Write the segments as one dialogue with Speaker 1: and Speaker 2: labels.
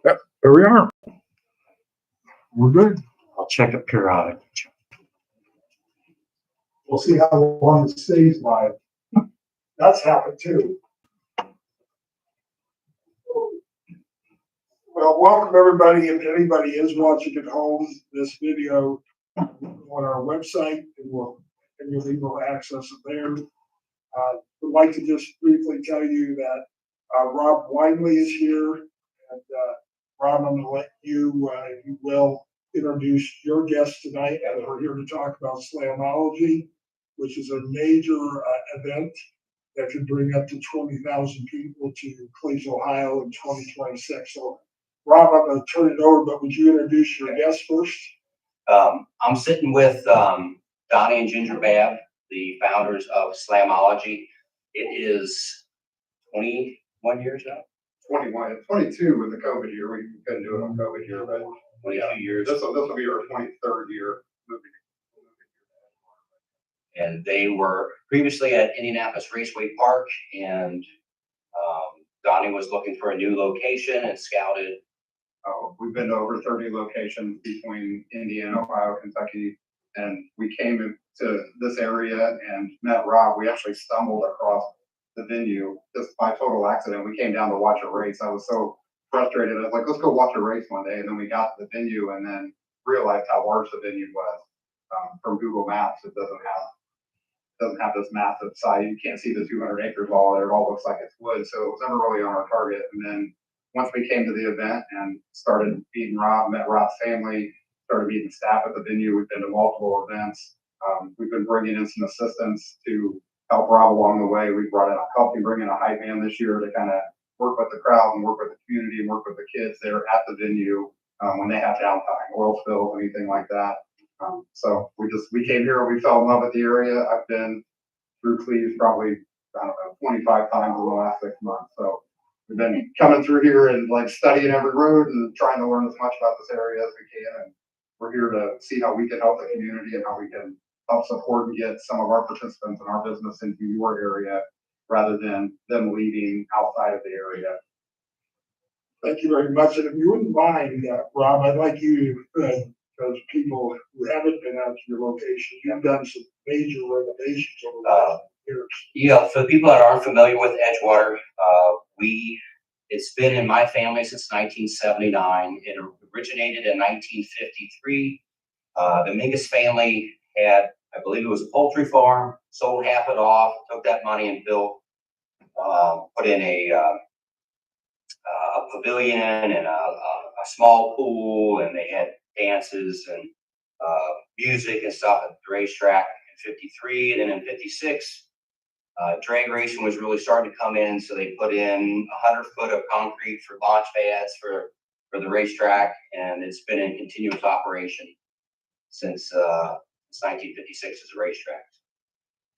Speaker 1: Yep, here we are. We're good.
Speaker 2: I'll check it periodically.
Speaker 3: We'll see how long it stays live. That's happened too. Well, welcome everybody. If anybody is watching at home, this video on our website, and you'll be able to access it there. Would like to just briefly tell you that Rob Winley is here, and Rob, I'm going to let you, if you will, introduce your guest tonight, as we're here to talk about Slamology, which is a major event that could bring up to 20,000 people to Cleves, Ohio in 2026. So, Rob, I'm going to turn it over, but would you introduce your guest first?
Speaker 2: I'm sitting with Donnie and Ginger Babb, the founders of Slamology. It is 21 years now.
Speaker 4: 21, 22 with the COVID year. We couldn't do it on COVID year, but
Speaker 2: 22 years.
Speaker 4: This will be our 23rd year moving.
Speaker 2: And they were previously at Indianapolis Raceway Park, and Donnie was looking for a new location and scouted.
Speaker 4: We've been to over 30 locations between Indiana, Ohio, Kentucky, and we came into this area and met Rob. We actually stumbled across the venue just by total accident. We came down to watch a race. I was so frustrated. I was like, let's go watch a race one day. And then we got to the venue and then realized how large the venue was. From Google Maps, it doesn't have this massive site. You can't see the 200 acres all there. It all looks like it's wood. So it was never really on our target. And then once we came to the event and started meeting Rob, met Rob's family, started meeting staff at the venue. We've been to multiple events. We've been bringing in some assistants to help Rob along the way. We helped him bring in a hype man this year to kind of work with the crowd and work with the community and work with the kids there at the venue when they have downtime, oil spills, anything like that. So we came here, we fell in love with the area. I've been through Cleves probably, I don't know, 25 times in the last 6 months. So we've been coming through here and like studying every road and trying to learn as much about this area as we can. And we're here to see how we can help the community and how we can help support and get some of our participants in our business into your area rather than them leaving outside of the area.
Speaker 3: Thank you very much. And if you wouldn't mind, Rob, I'd like you, because people who haven't been out to your location, you've done some major renovations over the last years.
Speaker 2: Yeah, for the people that aren't familiar with Edgewater, it's been in my family since 1979. It originated in 1953. The Mingus family had, I believe it was a poultry farm, sold half it off, took that money and put in a pavilion and a small pool, and they had dances and music and stuff at the racetrack in 53. And then in 56, drag racing was really starting to come in, so they put in 100 foot of concrete for launch pads for the racetrack, and it's been in continuous operation since 1956 as a racetrack.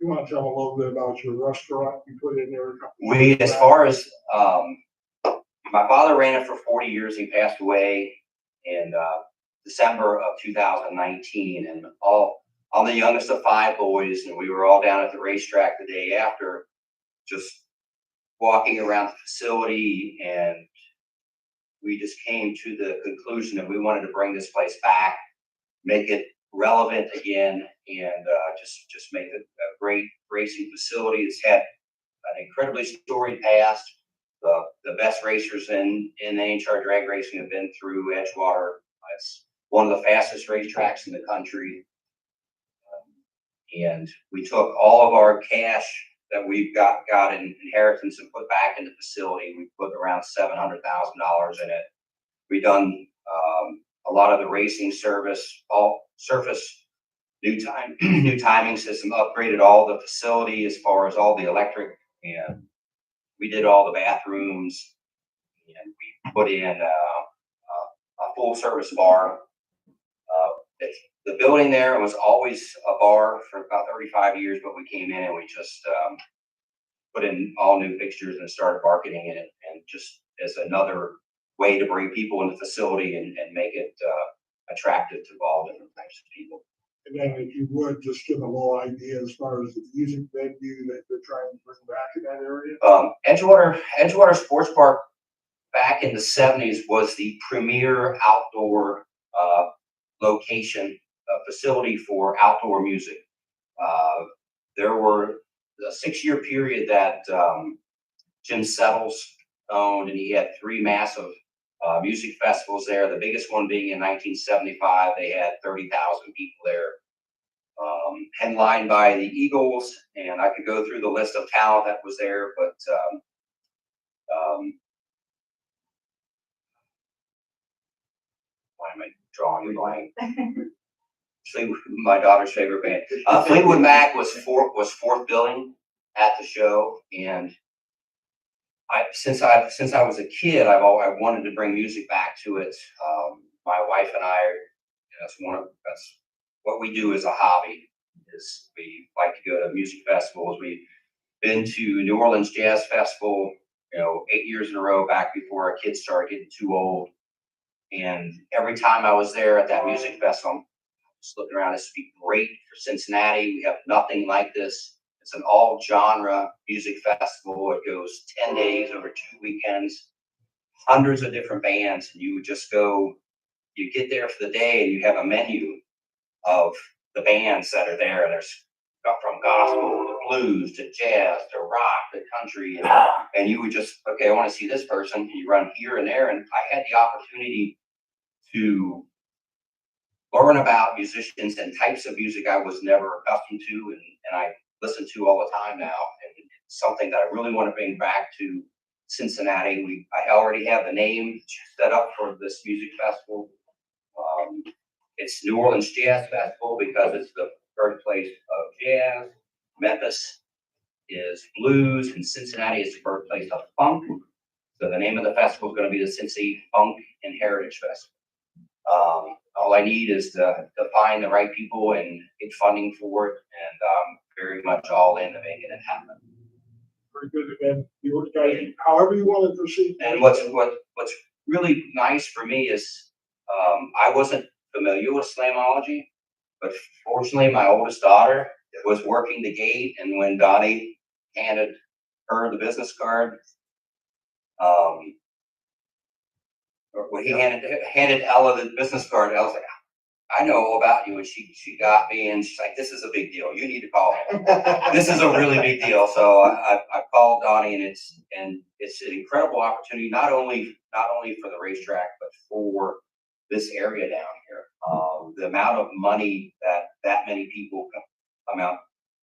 Speaker 3: You want to tell a little bit about your restaurant you put in there?
Speaker 2: As far as my father ran it for 40 years. He passed away in December of 2019, and I'm the youngest of 5 boys, and we were all down at the racetrack the day after, just walking around the facility, and we just came to the conclusion that we wanted to bring this place back, make it relevant again, and just make it a great racing facility. It's had an incredibly storied past. The best racers in NHR drag racing have been through Edgewater. It's one of the fastest racetracks in the country. And we took all of our cash that we've got in inheritance and put back in the facility. We put around $700,000 in it. We've done a lot of the racing service, all surface, new timing system, upgraded all the facility as far as all the electric, and we did all the bathrooms, and we put in a full service bar. The building there was always a bar for about 35 years, but we came in and we just put in all new fixtures and started marketing it, and just as another way to bring people in the facility and make it attractive to all different types of people.
Speaker 3: And then if you would, just give a little idea as far as the music venue that they're trying to bring back in that area.
Speaker 2: Edgewater Sports Park back back in the 70s was the premier outdoor location, facility for outdoor music. There were a 6-year period that Jim Settles owned, and he had 3 massive music festivals there. The biggest one being in 1975, they had 30,000 people there, headlined by the Eagles. And I could go through the list of talent that was there, but why am I drawing a blank? My daughter's favorite band. Fleetwood Mac was fourth billing at the show, and since I was a kid, I wanted to bring music back to it. My wife and I, that's what we do as a hobby. Is we like to go to music festivals. We've been to New Orleans Jazz Festival, 8 years in a row back before our kids started getting too old. And every time I was there at that music festival, just looking around, this would be great for Cincinnati. We have nothing like this. It's an all genre music festival. It goes 10 days over 2 weekends, hundreds of different bands. And you would just go, you get there for the day and you have a menu of the bands that are there. And there's from gospel to blues to jazz to rock to country. And you would just, okay, I want to see this person. And you run here and there. And I had the opportunity to learn about musicians and types of music I was never accustomed to, and I listen to all the time now. And it's something that I really want to bring back to Cincinnati. I already have the name set up for this music festival. It's New Orleans Jazz Festival because it's the birthplace of jazz. Memphis is blues, and Cincinnati is the birthplace of funk. So the name of the festival is going to be the Cincy Funk and Heritage Festival. All I need is to find the right people and get funding for it, and very much all in to making it happen.
Speaker 3: Very good. And you guys, however you want to proceed.
Speaker 2: And what's really nice for me is I wasn't familiar with Slamology, but fortunately my oldest daughter was working the gate, and when Donnie handed her the business card, when he handed Ella the business card, I was like, I know all about you. And she got me, and she's like, this is a big deal. You need to call him. This is a really big deal. So I called Donnie, and it's an incredible opportunity, not only for the racetrack, but for this area down here. The amount of money that many people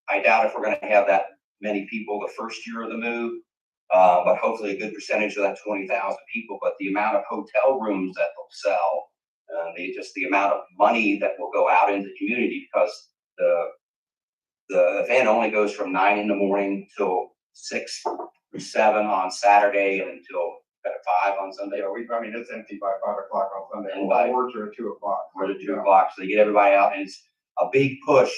Speaker 2: I doubt if we're going to have that many people the first year of the move. But hopefully a good percentage of that 20,000 people. But the amount of hotel rooms that they'll sell, the amount of money that will go out into the community, because the event only goes from 9 in the morning till 6 or 7 on Saturday, and until 5 on Sunday.
Speaker 4: It's empty by 5 o'clock on Sunday.
Speaker 2: And by
Speaker 4: Awards are at 2 o'clock.
Speaker 2: Or to 2 o'clock, so they get everybody out, and it's a big push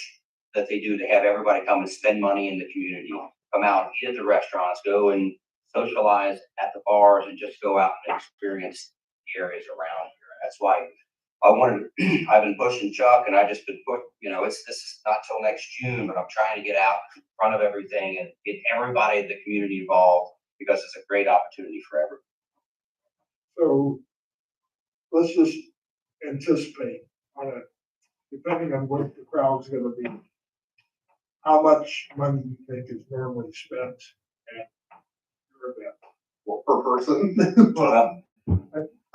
Speaker 2: that they do to have everybody come and spend money in the community. Come out, eat at the restaurants, go and socialize at the bars, and just go out and experience the areas around here. That's why I've been pushing Chuck, and I just been this is not till next June, but I'm trying to get out in front of everything and get everybody in the community involved, because it's a great opportunity for everyone.
Speaker 3: So let's just anticipate depending on what the crowd's going to be, how much money you think is normally spent at your event?
Speaker 4: Well, per person.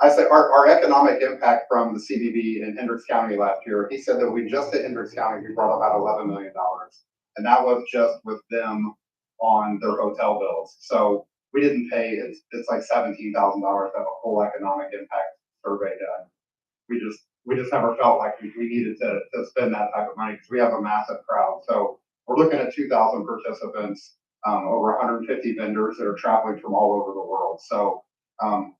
Speaker 4: I say our economic impact from the CBB in Hendricks County last year, he said that we just at Hendricks County, we brought about $11 million. And that was just with them on their hotel bills. So we didn't pay, it's like $17,000 to have a full economic impact survey done. We just never felt like we needed to spend that type of money, because we have a massive crowd. So we're looking at 2,000 participants, over 150 vendors that are traveling from all over the world. So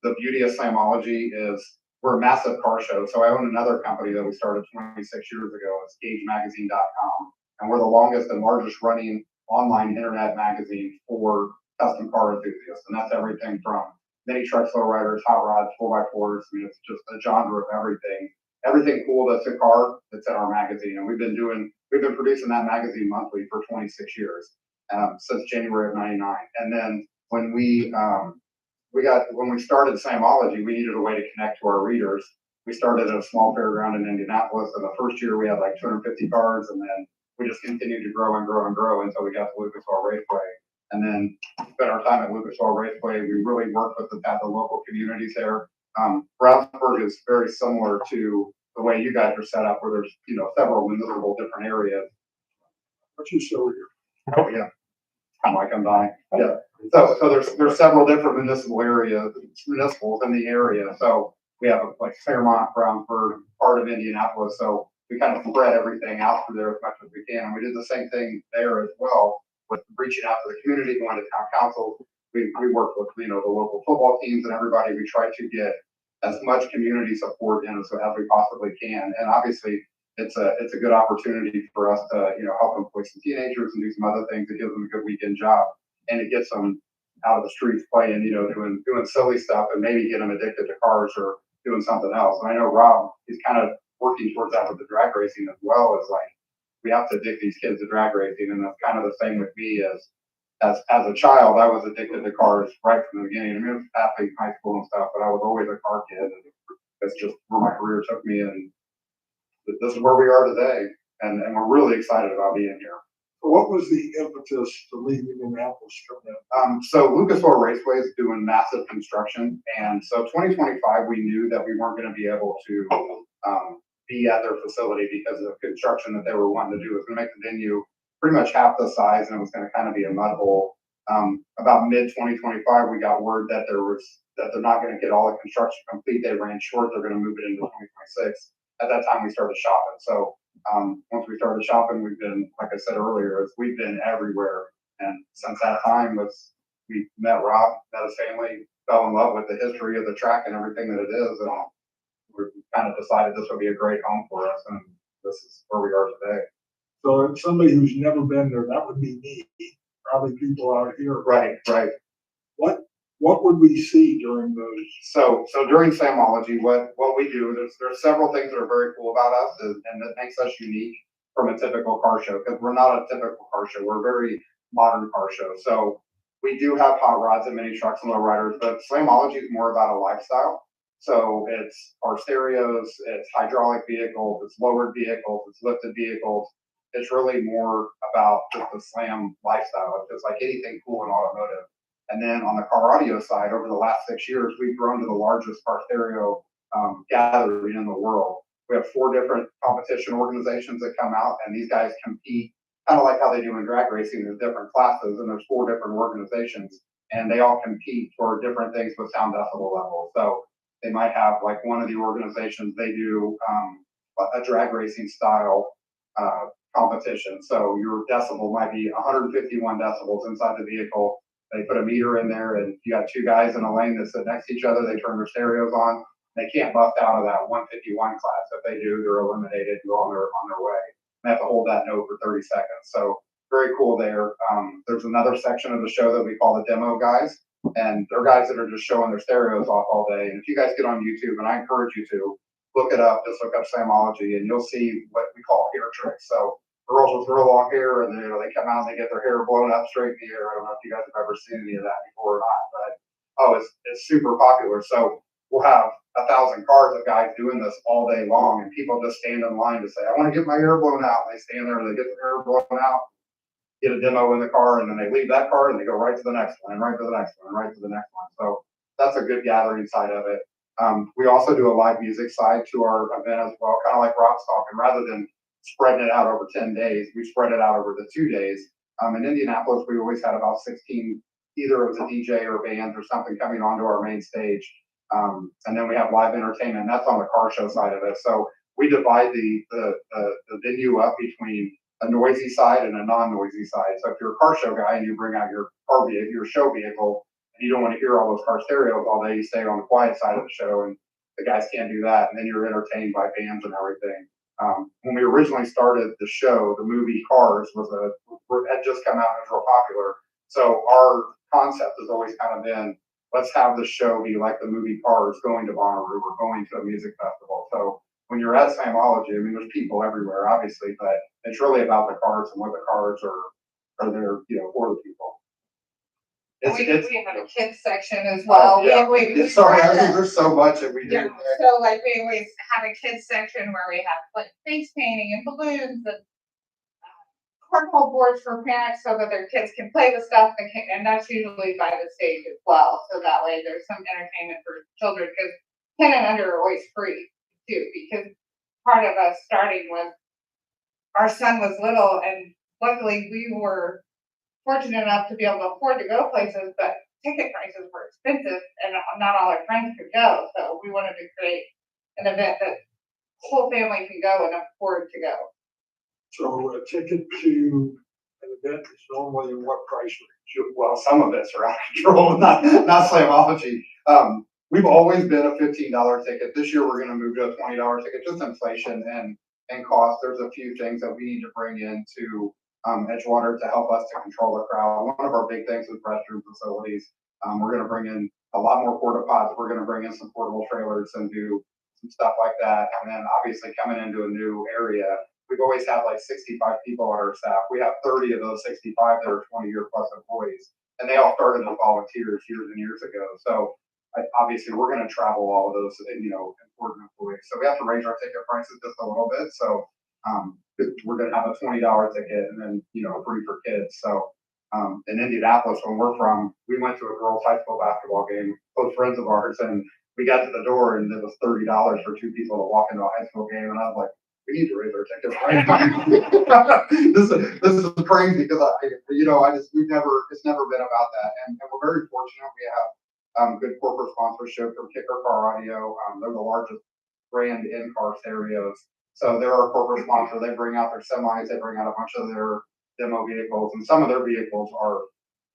Speaker 4: the beauty of Slamology is we're a massive car show. So I own another company that we started 26 years ago. It's GageMagazine.com. And we're the longest and largest running online internet magazine for custom car enthusiasts. And that's everything from mini trucks, lowriders, hot rods, 4x4s. I mean, it's just a genre of everything. Everything cool that's a car that's in our magazine. And we've been producing that magazine monthly for 26 years, since January of '99. And then when when we started Slamology, we needed a way to connect to our readers. We started at a small fairground in Indianapolis, and the first year we had like 250 cars, and then we just continued to grow and grow and grow until we got to Lucas Oil Raceway. And then spent our time at Lucas Oil Raceway. We really worked with the local communities there. Brownsburg is very similar to the way you guys are set up, where there's, several municipal different areas.
Speaker 3: What you show here?
Speaker 4: Oh, yeah. I'm like, I'm dying. Yeah. So there's several different municipals in the area. So we have like Claremont, Brownsburg, part of Indianapolis. So we kind of spread everything out through there as much as we can. And we did the same thing there as well with reaching out to the community, going to town council. We worked with, the local football teams and everybody. We try to get as much community support in as we possibly can. And obviously it's a good opportunity for us to, help employ some teenagers and do some other things that give them a good weekend job. And it gets them out of the streets playing, doing silly stuff, and maybe get them addicted to cars or doing something else. And I know Rob is kind of working towards that with the drag racing as well. As like, we have to addict these kids to drag racing. And that's kind of the same with me as a child. I was addicted to cars right from the beginning. I mean, I was athlete in high school and stuff, but I was always a car kid. And that's just where my career took me. And this is where we are today. And we're really excited about being here.
Speaker 3: So what was the impetus to leave Indianapolis from that?
Speaker 4: So Lucas Oil Raceway is doing massive construction. And so 2025, we knew that we weren't going to be able to be at their facility because of the construction that they were wanting to do. It was going to make the venue pretty much half the size, and it was going to kind of be a mud hole. About mid 2025, we got word that they're not going to get all the construction complete. They ran short. They're going to move it into 2026. At that time, we started shopping. So once we started shopping, we've been, like I said earlier, we've been everywhere. And since that time, we met Rob, met his family, fell in love with the history of the track and everything that it is, and we kind of decided this would be a great home for us, and this is where we are today.
Speaker 3: So if somebody who's never been there, that would be me. Probably people out here.
Speaker 4: Right.
Speaker 3: What would we see during those?
Speaker 4: So during Slamology, what we do, there's several things that are very cool about us, and that makes us unique from a typical car show, because we're not a typical car show. We're a very modern car show. So we do have hot rods and mini trucks and lowriders, but Slamology is more about a lifestyle. So it's our stereos, it's hydraulic vehicles, it's lowered vehicles, it's lifted vehicles. It's really more about just the Slam lifestyle. It's just like anything cool in automotive. And then on the car audio side, over the last 6 years, we've grown to the largest car stereo gathering in the world. We have 4 different competition organizations that come out, and these guys compete kind of like how they do in drag racing. There's different classes, and there's 4 different organizations, and they all compete for different things with sound decibel levels. So they might have, like, one of the organizations, they do a drag racing style competition. So your decibel might be 151 decibels inside the vehicle. They put a meter in there, and you got 2 guys in a lane that sit next to each other. They turn their stereos on. They can't bust out of that 151 class. If they do, they're eliminated and go on their way. They have to hold that note for 30 seconds. So very cool there. There's another section of the show that we call the demo guys, and they're guys that are just showing their stereos off all day. And if you guys get on YouTube, and I encourage you to look it up, just look up Slamology, and you'll see what we call hair tricks. So girls with real long hair, and they come out and they get their hair blown up straight in the air. I don't know if you guys have ever seen any of that before or not, but it's super popular. So we'll have 1,000 cars of guys doing this all day long, and people just stand in line to say, I want to get my hair blown out. And they stand there and they get their hair blown out, get a demo in the car, and then they leave that car and they go right to the next one and right to the next one and right to the next one. So that's a good gathering side of it. We also do a live music side to our event as well, kind of like Rob's talking. Rather than spreading it out over 10 days, we spread it out over the 2 days. In Indianapolis, we always had about 16, either it was a DJ or bands or something coming onto our main stage. And then we have live entertainment, and that's on the car show side of it. So we divide the venue up between a noisy side and a non-noisy side. So if you're a car show guy and you bring out your car vehicle, your show vehicle, and you don't want to hear all those car stereos all day, you stay on the quiet side of the show, and the guys can't do that. And then you're entertained by bands and everything. When we originally started the show, the movie Cars had just come out and was real popular. So our concept has always kind of been, let's have the show be like the movie Cars, going to Bonnaroo or going to a music festival. So when you're at Slamology, I mean, there's people everywhere, obviously, but it's really about the cars and what the cars are there, for the people.
Speaker 5: We have a kids section as well.
Speaker 4: Yeah.
Speaker 5: We
Speaker 4: Sorry,
Speaker 5: started a-
Speaker 4: there's so much that we
Speaker 5: Yeah,
Speaker 4: do.
Speaker 5: so like we always have a kids section where we have like face painting and balloons and cornhole boards for parents so that their kids can play with stuff and that's usually by the stage as well. So that way there's some entertainment for children because 10 and under are always free too, because part of us starting was our son was little and luckily we were fortunate enough to be able to afford to go places, but ticket prices were expensive and not all our friends could go. So we wanted to create an event that whole family can go and afford to go.
Speaker 3: So a ticket to an event is normally what price range?
Speaker 4: Well, some of it's are out of control, not Slamology. We've always been a $15 ticket. This year, we're gonna move to a $20 ticket, just inflation and cost. There's a few things that we need to bring into Edgewater to help us to control the crowd. One of our big things is restroom facilities. We're gonna bring in a lot more porta pots. We're gonna bring in some portable trailers and do some stuff like that. And then obviously coming into a new area, we've always had like 65 people on our staff. We have 30 of those 65 that are 20-year plus employees, and they all started as volunteers years and years ago. So obviously we're going to travel all of those, important employees. So we have to raise our ticket prices just a little bit. So we're going to have a $20 ticket and then, free for kids. So in Indianapolis, when we're from, we went to a girls' high school basketball game, close friends of ours, and we got to the door and it was $30 for two people to walk into a high school game. And I was like, we need to raise our tickets right. This is crazy because it's never been about that. And we're very fortunate. We have good corporate sponsorship from Kicker Car Audio. They're the largest brand in car stereos. So they're our corporate sponsor. They bring out their semis. They bring out a bunch of their demo vehicles, and some of their vehicles are,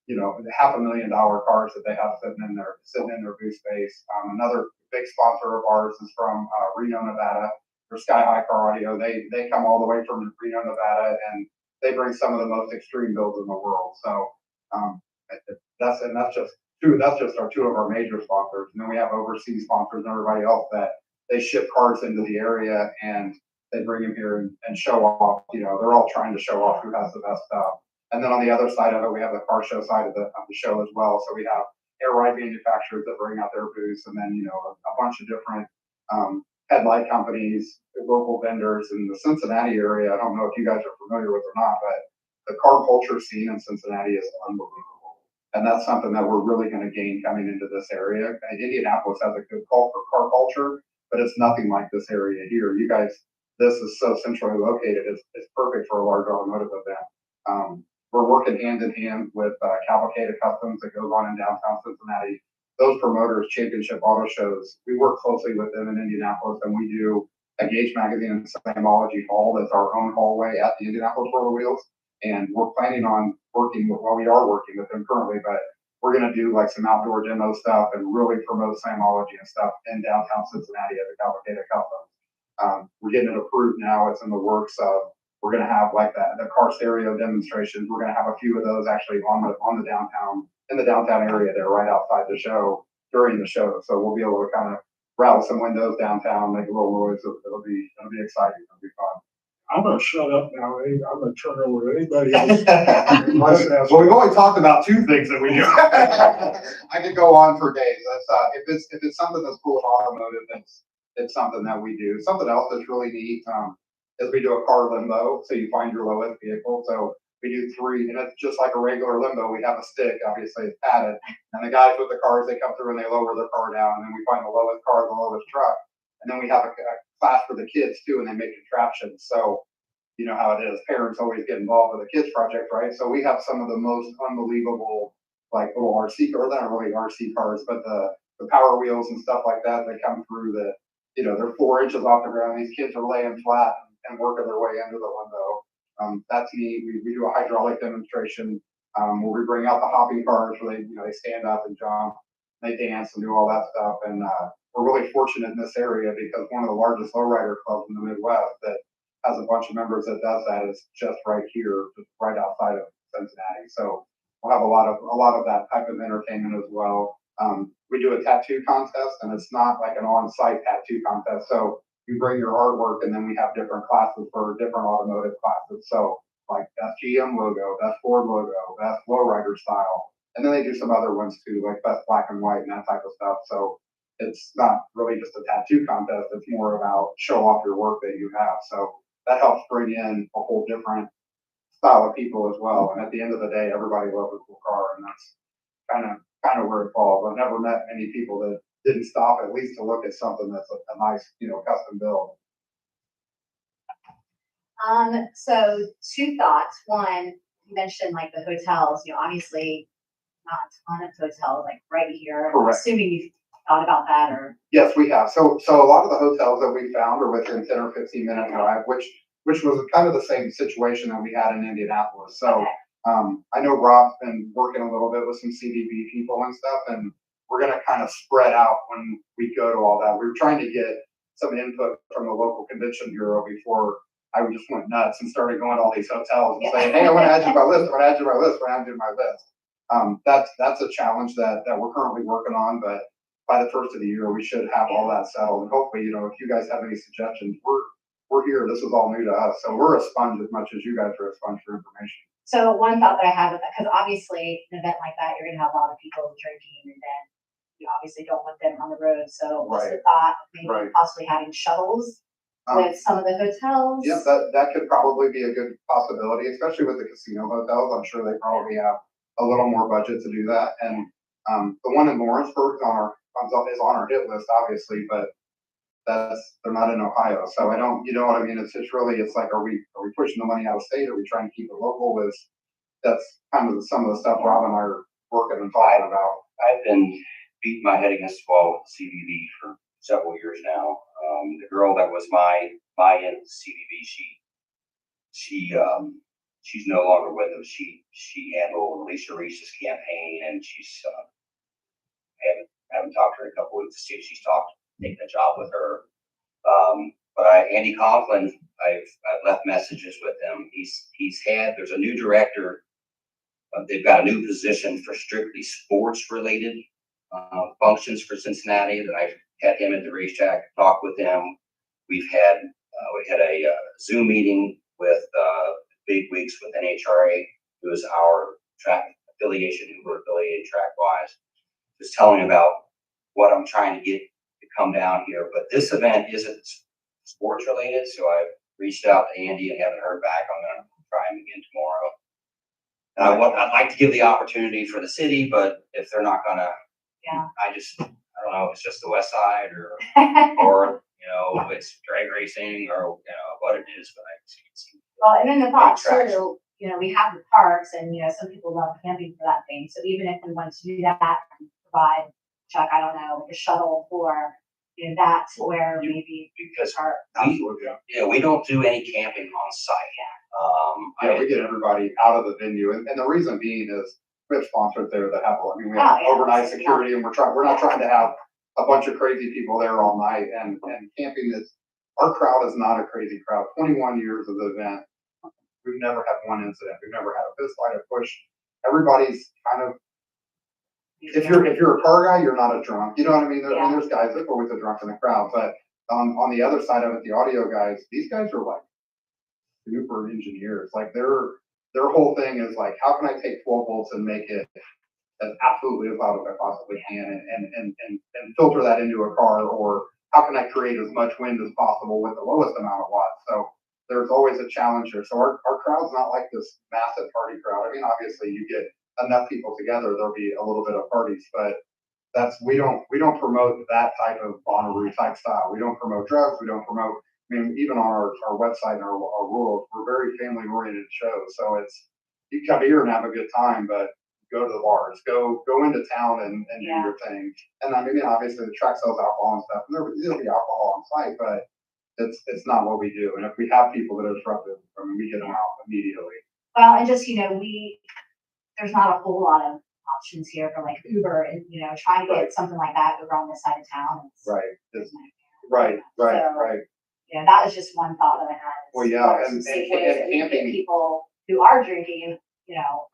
Speaker 4: $500,000 cars that they have sitting in their booth space. Another big sponsor of ours is from Reno, Nevada. For Sky High Car Audio, they come all the way from Reno, Nevada, and they bring some of the most extreme builds in the world. So that's just our two of our major sponsors, and then we have overseas sponsors and everybody else that they ship cars into the area and they bring them here and show off. They're all trying to show off who has the best stuff. And then on the other side of it, we have the car show side of the show as well. So we have air ride manufacturers that bring out their booths, and then a bunch of different headlight companies, local vendors in the Cincinnati area. I don't know if you guys are familiar with or not, but the car culture scene in Cincinnati is unbelievable. And that's something that we're really going to gain coming into this area. And Indianapolis has a good call for car culture, but it's nothing like this area here. You guys, this is so centrally located. It's perfect for a large automotive event. We're working hand in hand with Cavalcade Customs that goes on in downtown Cincinnati. Those promoters, championship auto shows, we work closely with them in Indianapolis, and we do a Gauge Magazine and Slamology hall. That's our own hallway at the Indianapolis World of Wheels. And we're planning on we are working with them currently, but we're going to do like some outdoor demo stuff and really promote Slamology and stuff in downtown Cincinnati at the Cavalcade Customs. We're getting it approved now. It's in the works of, we're going to have like the car stereo demonstrations. We're going to have a few of those actually on the downtown, in the downtown area there, right outside the show, during the show. So we'll be able to kind of rattle some windows downtown, make a little noise. It'll be exciting. It'll be fun.
Speaker 3: I'm gonna shut up now. I'm gonna turn it over to anybody else.
Speaker 4: Well, we've only talked about two things that we do. I could go on for days. That's if it's something that's cool with automotive, it's something that we do. Something else that's really neat is we do a car limbo. So you find your lowest vehicle. So we do 3, and it's just like a regular limbo. We have a stick, obviously it's padded, and the guys with the cars, they come through and they lower their car down, and then we find the lowest car, the lowest truck, and then we have a class for the kids too, and they make contraptions. So you know how it is. Parents always get involved with the kids project, right? So we have some of the most unbelievable, like little RC cars, they're not really RC cars, but the power wheels and stuff like that, they come through they're 4 inches off the ground. These kids are laying flat and working their way into the window. That's neat. We do a hydraulic demonstration where we bring out the hopping cars where they stand up and jump, and they dance and do all that stuff. And we're really fortunate in this area because one of the largest lowrider clubs in the Midwest that has a bunch of members that does that is just right here, just right outside of Cincinnati. So we'll have a lot of that type of entertainment as well. We do a tattoo contest, and it's not like an on-site tattoo contest. So you bring your artwork, and then we have different classes for different automotive classes. So like best GM logo, best Ford logo, best lowrider style. And then they do some other ones too, like Best Black and White and that type of stuff. So it's not really just a tattoo contest. It's more about show off your work that you have. So that helps bring in a whole different style of people as well. And at the end of the day, everybody loves a cool car, and that's kind of where it falls. I've never met many people that didn't stop at least to look at something that's a nice, custom build.
Speaker 6: So two thoughts. One, you mentioned like the hotels, obviously not a ton of hotels like right here. I'm
Speaker 4: Correct.
Speaker 6: assuming you've thought about that or.
Speaker 4: Yes, we have. So a lot of the hotels that we found are within 10 or 15 minute drive, which was kind of the same situation that we had in Indianapolis. So
Speaker 6: Okay.
Speaker 4: I know Rob's been working a little bit with some CDB people and stuff, and we're going to kind of spread out when we go to all that. We were trying to get some input from the local convention bureau before I just went nuts and started going to all these hotels and saying, hey, I want to add you to my list, I want to add you to my list, I want to add you to my list. That's a challenge that we're currently working on, but by the first of the year, we should have all that settled. And hopefully, if you guys have any suggestions, we're here. This is all new to us. So we're a sponge as much as you guys are a sponge for information.
Speaker 6: So one thought that I had with that, because obviously an event like that, you're gonna have a lot of people drinking, and then you obviously don't want them on the road. So what's the thought of maybe
Speaker 4: Right.
Speaker 6: possibly having shuttles with some of the hotels?
Speaker 4: Yep, that could probably be a good possibility, especially with the casino hotels. I'm sure they probably have a little more budget to do that. And the one in Lawrenceburg is on our hit list, obviously, but they're not in Ohio. So I don't, you know what I mean? It's like, are we pushing the money out of state? Are we trying to keep it local? That's kind of some of the stuff Rob and I are working and talking about.
Speaker 2: I've been beating my head against the wall with CBB for several years now. The girl that was my in CBB, she's no longer with us. She handled Alicia Reese's campaign, and she's haven't talked to her in a couple weeks to see if she's taking a job with her. But Andy Conklin, I've left messages with him. There's a new director. They've got a new position for strictly sports related functions for Cincinnati that I've had him at the racetrack, talk with him. We had a Zoom meeting with big wigs with NHRA, who is our track affiliation, who we're affiliated track wise. Just telling about what I'm trying to get to come down here. But this event isn't sports related, so I've reached out to Andy and haven't heard back. I'm going to try him again tomorrow. I'd like to give the opportunity for the city, but if they're not gonna, I don't know, it's just the west side or it's drag racing or what it is, but
Speaker 6: Well, and then the thought too, we have the parks, and some people love camping for that thing. So even if we want to do that, provide Chuck, I don't know, a shuttle for that to where maybe
Speaker 2: because
Speaker 4: we
Speaker 2: don't do any camping on site.
Speaker 4: We get everybody out of the venue, and the reason being is we have sponsors there that have. We have overnight security, and we're not trying to have a bunch of crazy people there all night. And camping is, our crowd is not a crazy crowd. 21 years of the event, we've never had one incident. We've never had a fist fight, a push. Everybody's kind of. If you're a car guy, you're not a drunk. You know what I mean? There's guys, there's always a drunk in the crowd, but on the other side of it, the audio guys, these guys are like super engineers. Like their whole thing is like, how can I take 12 volts and make it as absolutely as loud as I possibly can, and filter that into a car, or how can I create as much wind as possible with the lowest amount of watts? So there's always a challenge here. So our crowd's not like this massive party crowd. I mean, obviously you get enough people together, there'll be a little bit of parties, but we don't promote that type of Bonnaroo type style. We don't promote drugs. We don't promote. I mean, even on our website and our rules, we're very family oriented show. So you come here and have a good time, but go to the bars, go into town and do your thing. And I mean, obviously the track sells alcohol and stuff, and there'll be alcohol on site, but it's not what we do. And if we have people that are disruptive, we get them out immediately.
Speaker 6: Well, and just there's not a whole lot of options here for like Uber, and trying to get something like that over on this side of town.
Speaker 4: Right.
Speaker 6: That was just one thought that I had.
Speaker 4: Well, yeah, and
Speaker 6: camping, get people who are drinking,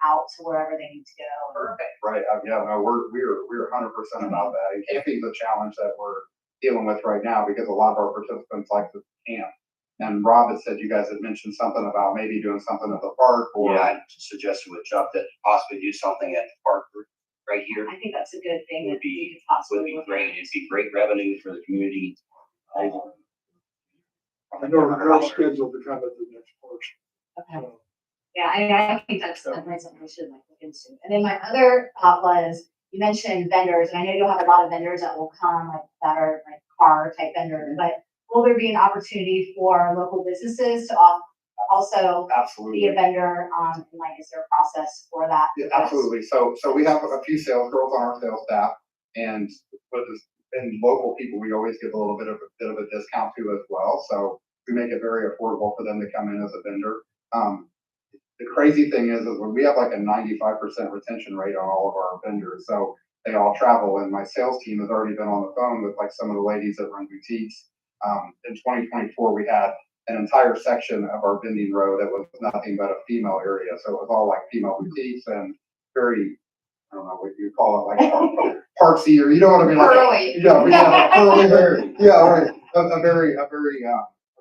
Speaker 6: out to wherever they need to go.
Speaker 5: Perfect.
Speaker 4: Right. We're 100% about that. And camping is a challenge that we're dealing with right now because a lot of our participants like to camp. And Rob had said you guys had mentioned something about maybe doing something at the park, or
Speaker 2: I suggested with Chuck that possibly do something at the park right here.
Speaker 6: I think that's a good thing
Speaker 2: Would
Speaker 6: that
Speaker 2: be-
Speaker 6: we could possibly
Speaker 2: Would be
Speaker 6: look
Speaker 2: great.
Speaker 6: at.
Speaker 2: It'd be great revenue for the community.
Speaker 3: I know they're scheduled to come at the next portion.
Speaker 6: Okay. Yeah, I think that's definitely something we should like look into. And then my other thought was, you mentioned vendors, and I know you'll have a lot of vendors that will come, like, that are like car type vendors, but will there be an opportunity for local businesses to also be
Speaker 4: Absolutely.
Speaker 6: a vendor, and like, is there a process for that?
Speaker 4: Yeah, absolutely. So we have a few sales girls on our sales staff, and and local people, we always give a little bit of a discount to as well. So we make it very affordable for them to come in as a vendor. The crazy thing is when we have like a 95% retention rate on all of our vendors. So they all travel, and my sales team has already been on the phone with like some of the ladies that run boutiques. In 2024, we had an entire section of our vending row that was nothing but a female area. So it was all like female boutiques and very, I don't know what you call it, like partsy, or you know what I mean?
Speaker 5: Girly.
Speaker 4: Yeah, girly, yeah, right. A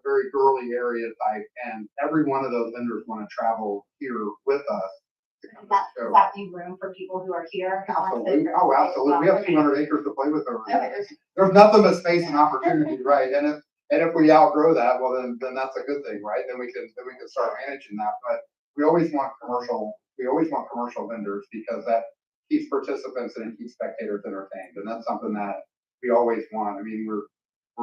Speaker 4: very girly area type, and every one of those vendors want to travel here with us to come to the show.
Speaker 6: Does that leave room for people who are here?
Speaker 4: Absolutely. Oh, absolutely. We have 200 acres to play with over there. There's nothing but space and opportunity, right? And if we outgrow that, well, then that's a good thing, right? Then we can start managing that. But we always want commercial vendors, because that keeps participants and it keeps spectators entertained. And that's something that we always want. I mean, we're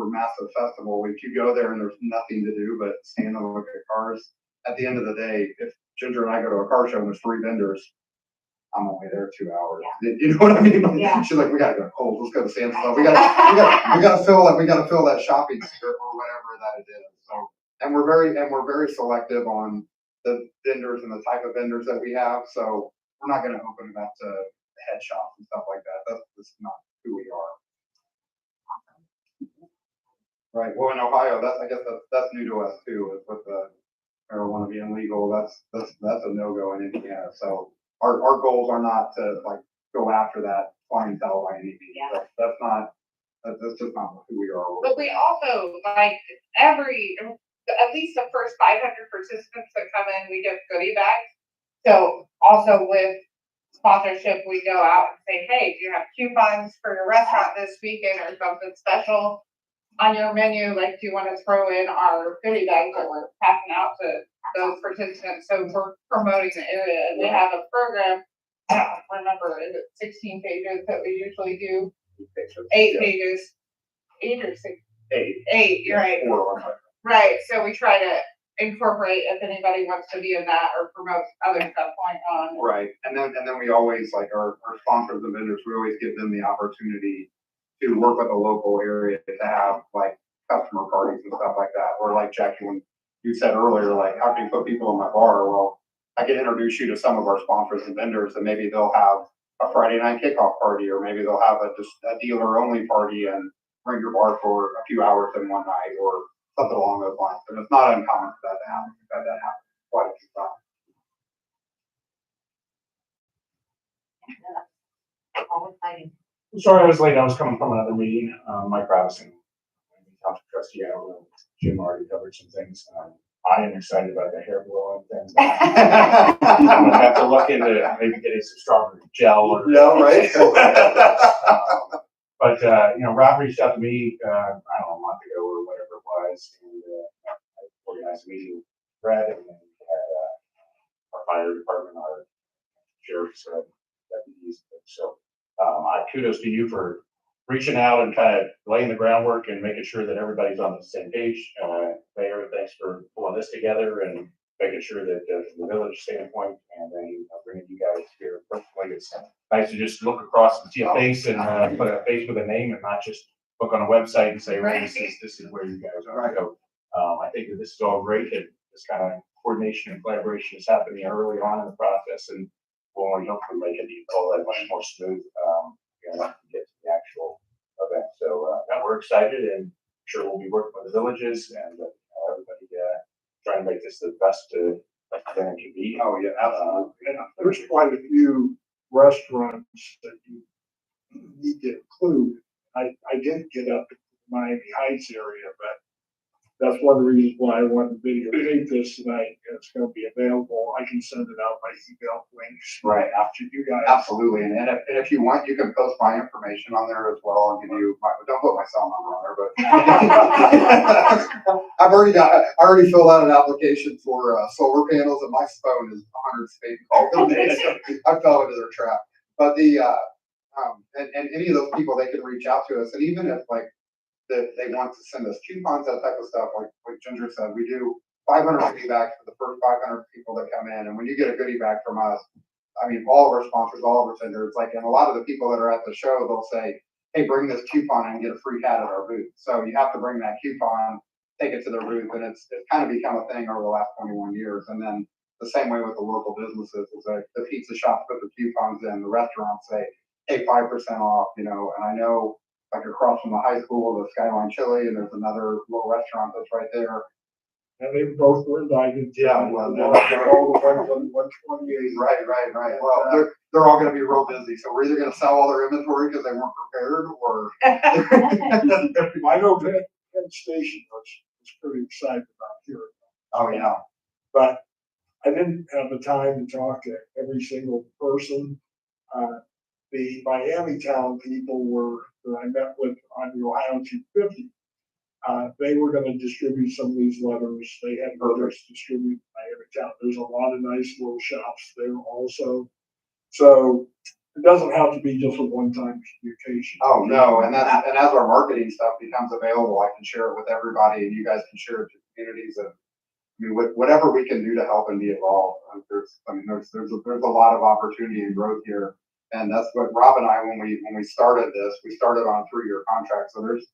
Speaker 4: a massive festival. If you go there and there's nothing to do but stand and look at cars, at the end of the day, if Ginger and I go to a car show and there's 3 vendors, I'm only there 2 hours.
Speaker 6: Yeah.
Speaker 4: You know what I mean?
Speaker 6: Yeah.
Speaker 4: She's like, we gotta go to Kohl's, let's go to Sam's Club. We gotta fill that shopping cart or whatever that it is. So, and we're very selective on the vendors and the type of vendors that we have. So we're not gonna open it up to head shops and stuff like that. That's not who we are. Right. Well, in Ohio, I guess that's new to us too, is with the marijuana being legal. That's a no-go in Indiana. So our goals are not to like go after that clientele by any means.
Speaker 6: Yeah.
Speaker 4: That's just not who we are.
Speaker 5: But we also, like, at least the first 500 participants that come in, we give goodie bags. So also with sponsorship, we go out and say, hey, do you have coupons for your restaurant this weekend or something special on your menu? Like, do you want to throw in our goodie bags that we're passing out to those participants? So we're promoting the area, and they have a program. I don't remember, is it 16 pages that we usually do? 8 pages. 8 or 6? 8, you're right. Right, so we try to incorporate if anybody wants to be in that or promote other stuff going on.
Speaker 4: Right. And then we always, like our sponsors and vendors, we always give them the opportunity to work with a local area to have like customer parties and stuff like that. Or like Jackie, when you said earlier, like, how can you put people in my bar? Well, I can introduce you to some of our sponsors and vendors, and maybe they'll have a Friday night kickoff party, or maybe they'll have a dealer only party and bring your bar for a few hours in one night or something along those lines. And it's not uncommon for that to happen. We've had that happen quite a few times.
Speaker 6: All exciting.
Speaker 1: Sorry I was late. I was coming from another meeting. Mike Robinson, township trustee. I don't know. Jim already covered some things. I am excited about the hair blowing thing. I'm gonna have to look into maybe getting some stronger gel or.
Speaker 4: Yeah, right.
Speaker 1: But Rob reached out to me, I don't know, a month ago or whatever it was, and I organized a meeting with Brad, and then we had our fire department, our sheriff's deputies. So kudos to you for reaching out and kind of laying the groundwork and making sure that everybody's on the same page. Mayor, thanks for pulling this together and making sure that from the village standpoint, and then bringing you guys here personally. It's nice to just look across and see a face and put a face with a name, and not just look on a website and say, well, this is where you guys are.
Speaker 4: Right.
Speaker 1: So I think that this is all great, and this kind of coordination and collaboration is happening early on in the process, and will only hopefully make it all that much more smooth to get to the actual event. So we're excited, and I'm sure we'll be working with the villages and everybody trying to make this the best event it can be.
Speaker 4: Oh, yeah, absolutely.
Speaker 3: And there's quite a few restaurants that you need to include. I didn't get up to the Miami Heights area, but that's one of the reasons why I wanted to videotape this tonight. It's gonna be available. I can send it out by email links.
Speaker 4: Right.
Speaker 3: After you guys.
Speaker 4: Absolutely, and if you want, you can post my information on there as well, and give you my, don't put my cell number on there, but I already filled out an application for, solar panels, and my phone is 100 spam calls a day, so I fell into their trap. But and any of those people, they can reach out to us, and even if like, that they want to send us coupons, that type of stuff, like Ginger said, we do 500 goodie bags for the first 500 people that come in, and when you get a goodie bag from us, I mean, all of our sponsors, all of our vendors, like, and a lot of the people that are at the show, they'll say, hey, bring this coupon and get a free hat at our booth. So you have to bring that coupon, take it to their booth, and it's kind of become a thing over the last 21 years. And then the same way with the local businesses is like the pizza shops put the coupons in, the restaurants say, hey, 5% off, you know, and I know like across from the high school, the Skyline Chili, and there's another little restaurant that's right there.
Speaker 3: And they both were invited.
Speaker 4: Yeah, well,
Speaker 3: all the ones on 128.
Speaker 4: Right. Well, they're all gonna be real busy, so we're either gonna sell all their inventory because they weren't prepared, or.
Speaker 3: I know Penn Station was pretty excited about hearing.
Speaker 4: Oh, yeah.
Speaker 3: But I didn't have the time to talk to every single person. The Miami town people that I met with on the Ohio 250. They were gonna distribute some of these letters. They had others distribute in Miami town. There's a lot of nice little shops there also. So it doesn't have to be just a one-time communication.
Speaker 4: Oh, no, and as our marketing stuff becomes available, I can share it with everybody, and you guys can share it to communities, and I mean, whatever we can do to help and be involved. There's a lot of opportunity and growth here. And that's what Rob and I, when we started this, we started on a 3-year contract. So there's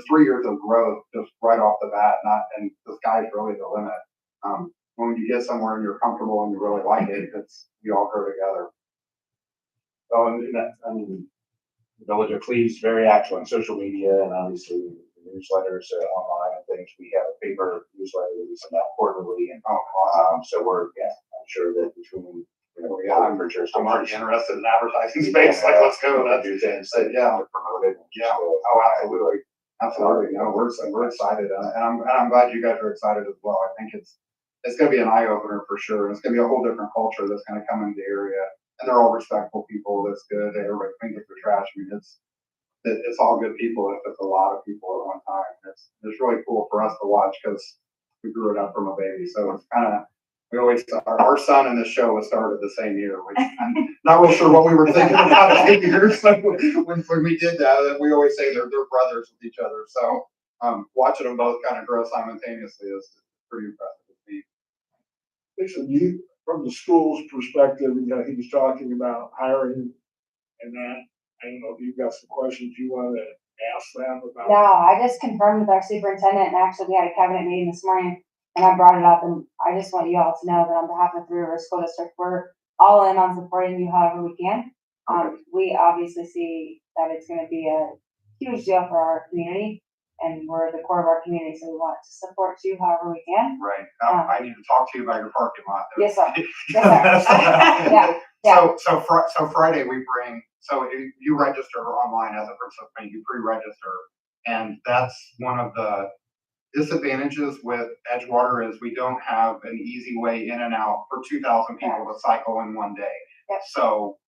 Speaker 4: 3 years of growth just right off the bat, and the sky's really the limit. When you get somewhere and you're comfortable and you really like it, we all grow together.
Speaker 1: Oh, and that, I mean, the Village of Cleves is very active on social media, and obviously the newsletters online and things. We have a paper newsletter that we send out quarterly, and so I'm sure that between
Speaker 4: I'm already interested in advertising space. Like, let's go.
Speaker 1: Let's do things that promote it.
Speaker 4: Yeah. Oh, absolutely. Absolutely. No, we're excited, and I'm glad you guys are excited as well. I think it's going to be an eye opener for sure. And it's going to be a whole different culture that's going to come into the area, and they're all respectful people. That's good. Everybody cleans up their trash. I mean, it's all good people. It's a lot of people at one time. It's really cool for us to watch because we grew it up from a baby. So it's kind of. We always, our son in the show was started the same year, which I'm not real sure what we were thinking about 8 years when we did that. We always say they're brothers with each other. So watching them both kind of grow simultaneously is pretty impressive to me.
Speaker 3: Listen, from the school's perspective, he was talking about hiring and that. I don't know if you've got some questions you want to ask them about.
Speaker 6: No, I just confirmed with our superintendent, and actually we had a cabinet meeting this morning. And I brought it up, and I just want you all to know that on behalf of the Three Rivers School District, we're all in on supporting you however we can. We obviously see that it's going to be a huge deal for our community, and we're the core of our community, so we want to support you however we can.
Speaker 4: Right. I need to talk to you about your parking lot.
Speaker 6: Yes, sir. Yes, sir. Yeah.
Speaker 4: So Friday we bring. So you register online as a participant. You pre-register, and that's one of the disadvantages with Edgewater is we don't have an easy way in and out for 2,000 people to cycle in one day.
Speaker 6: Yep.
Speaker 4: So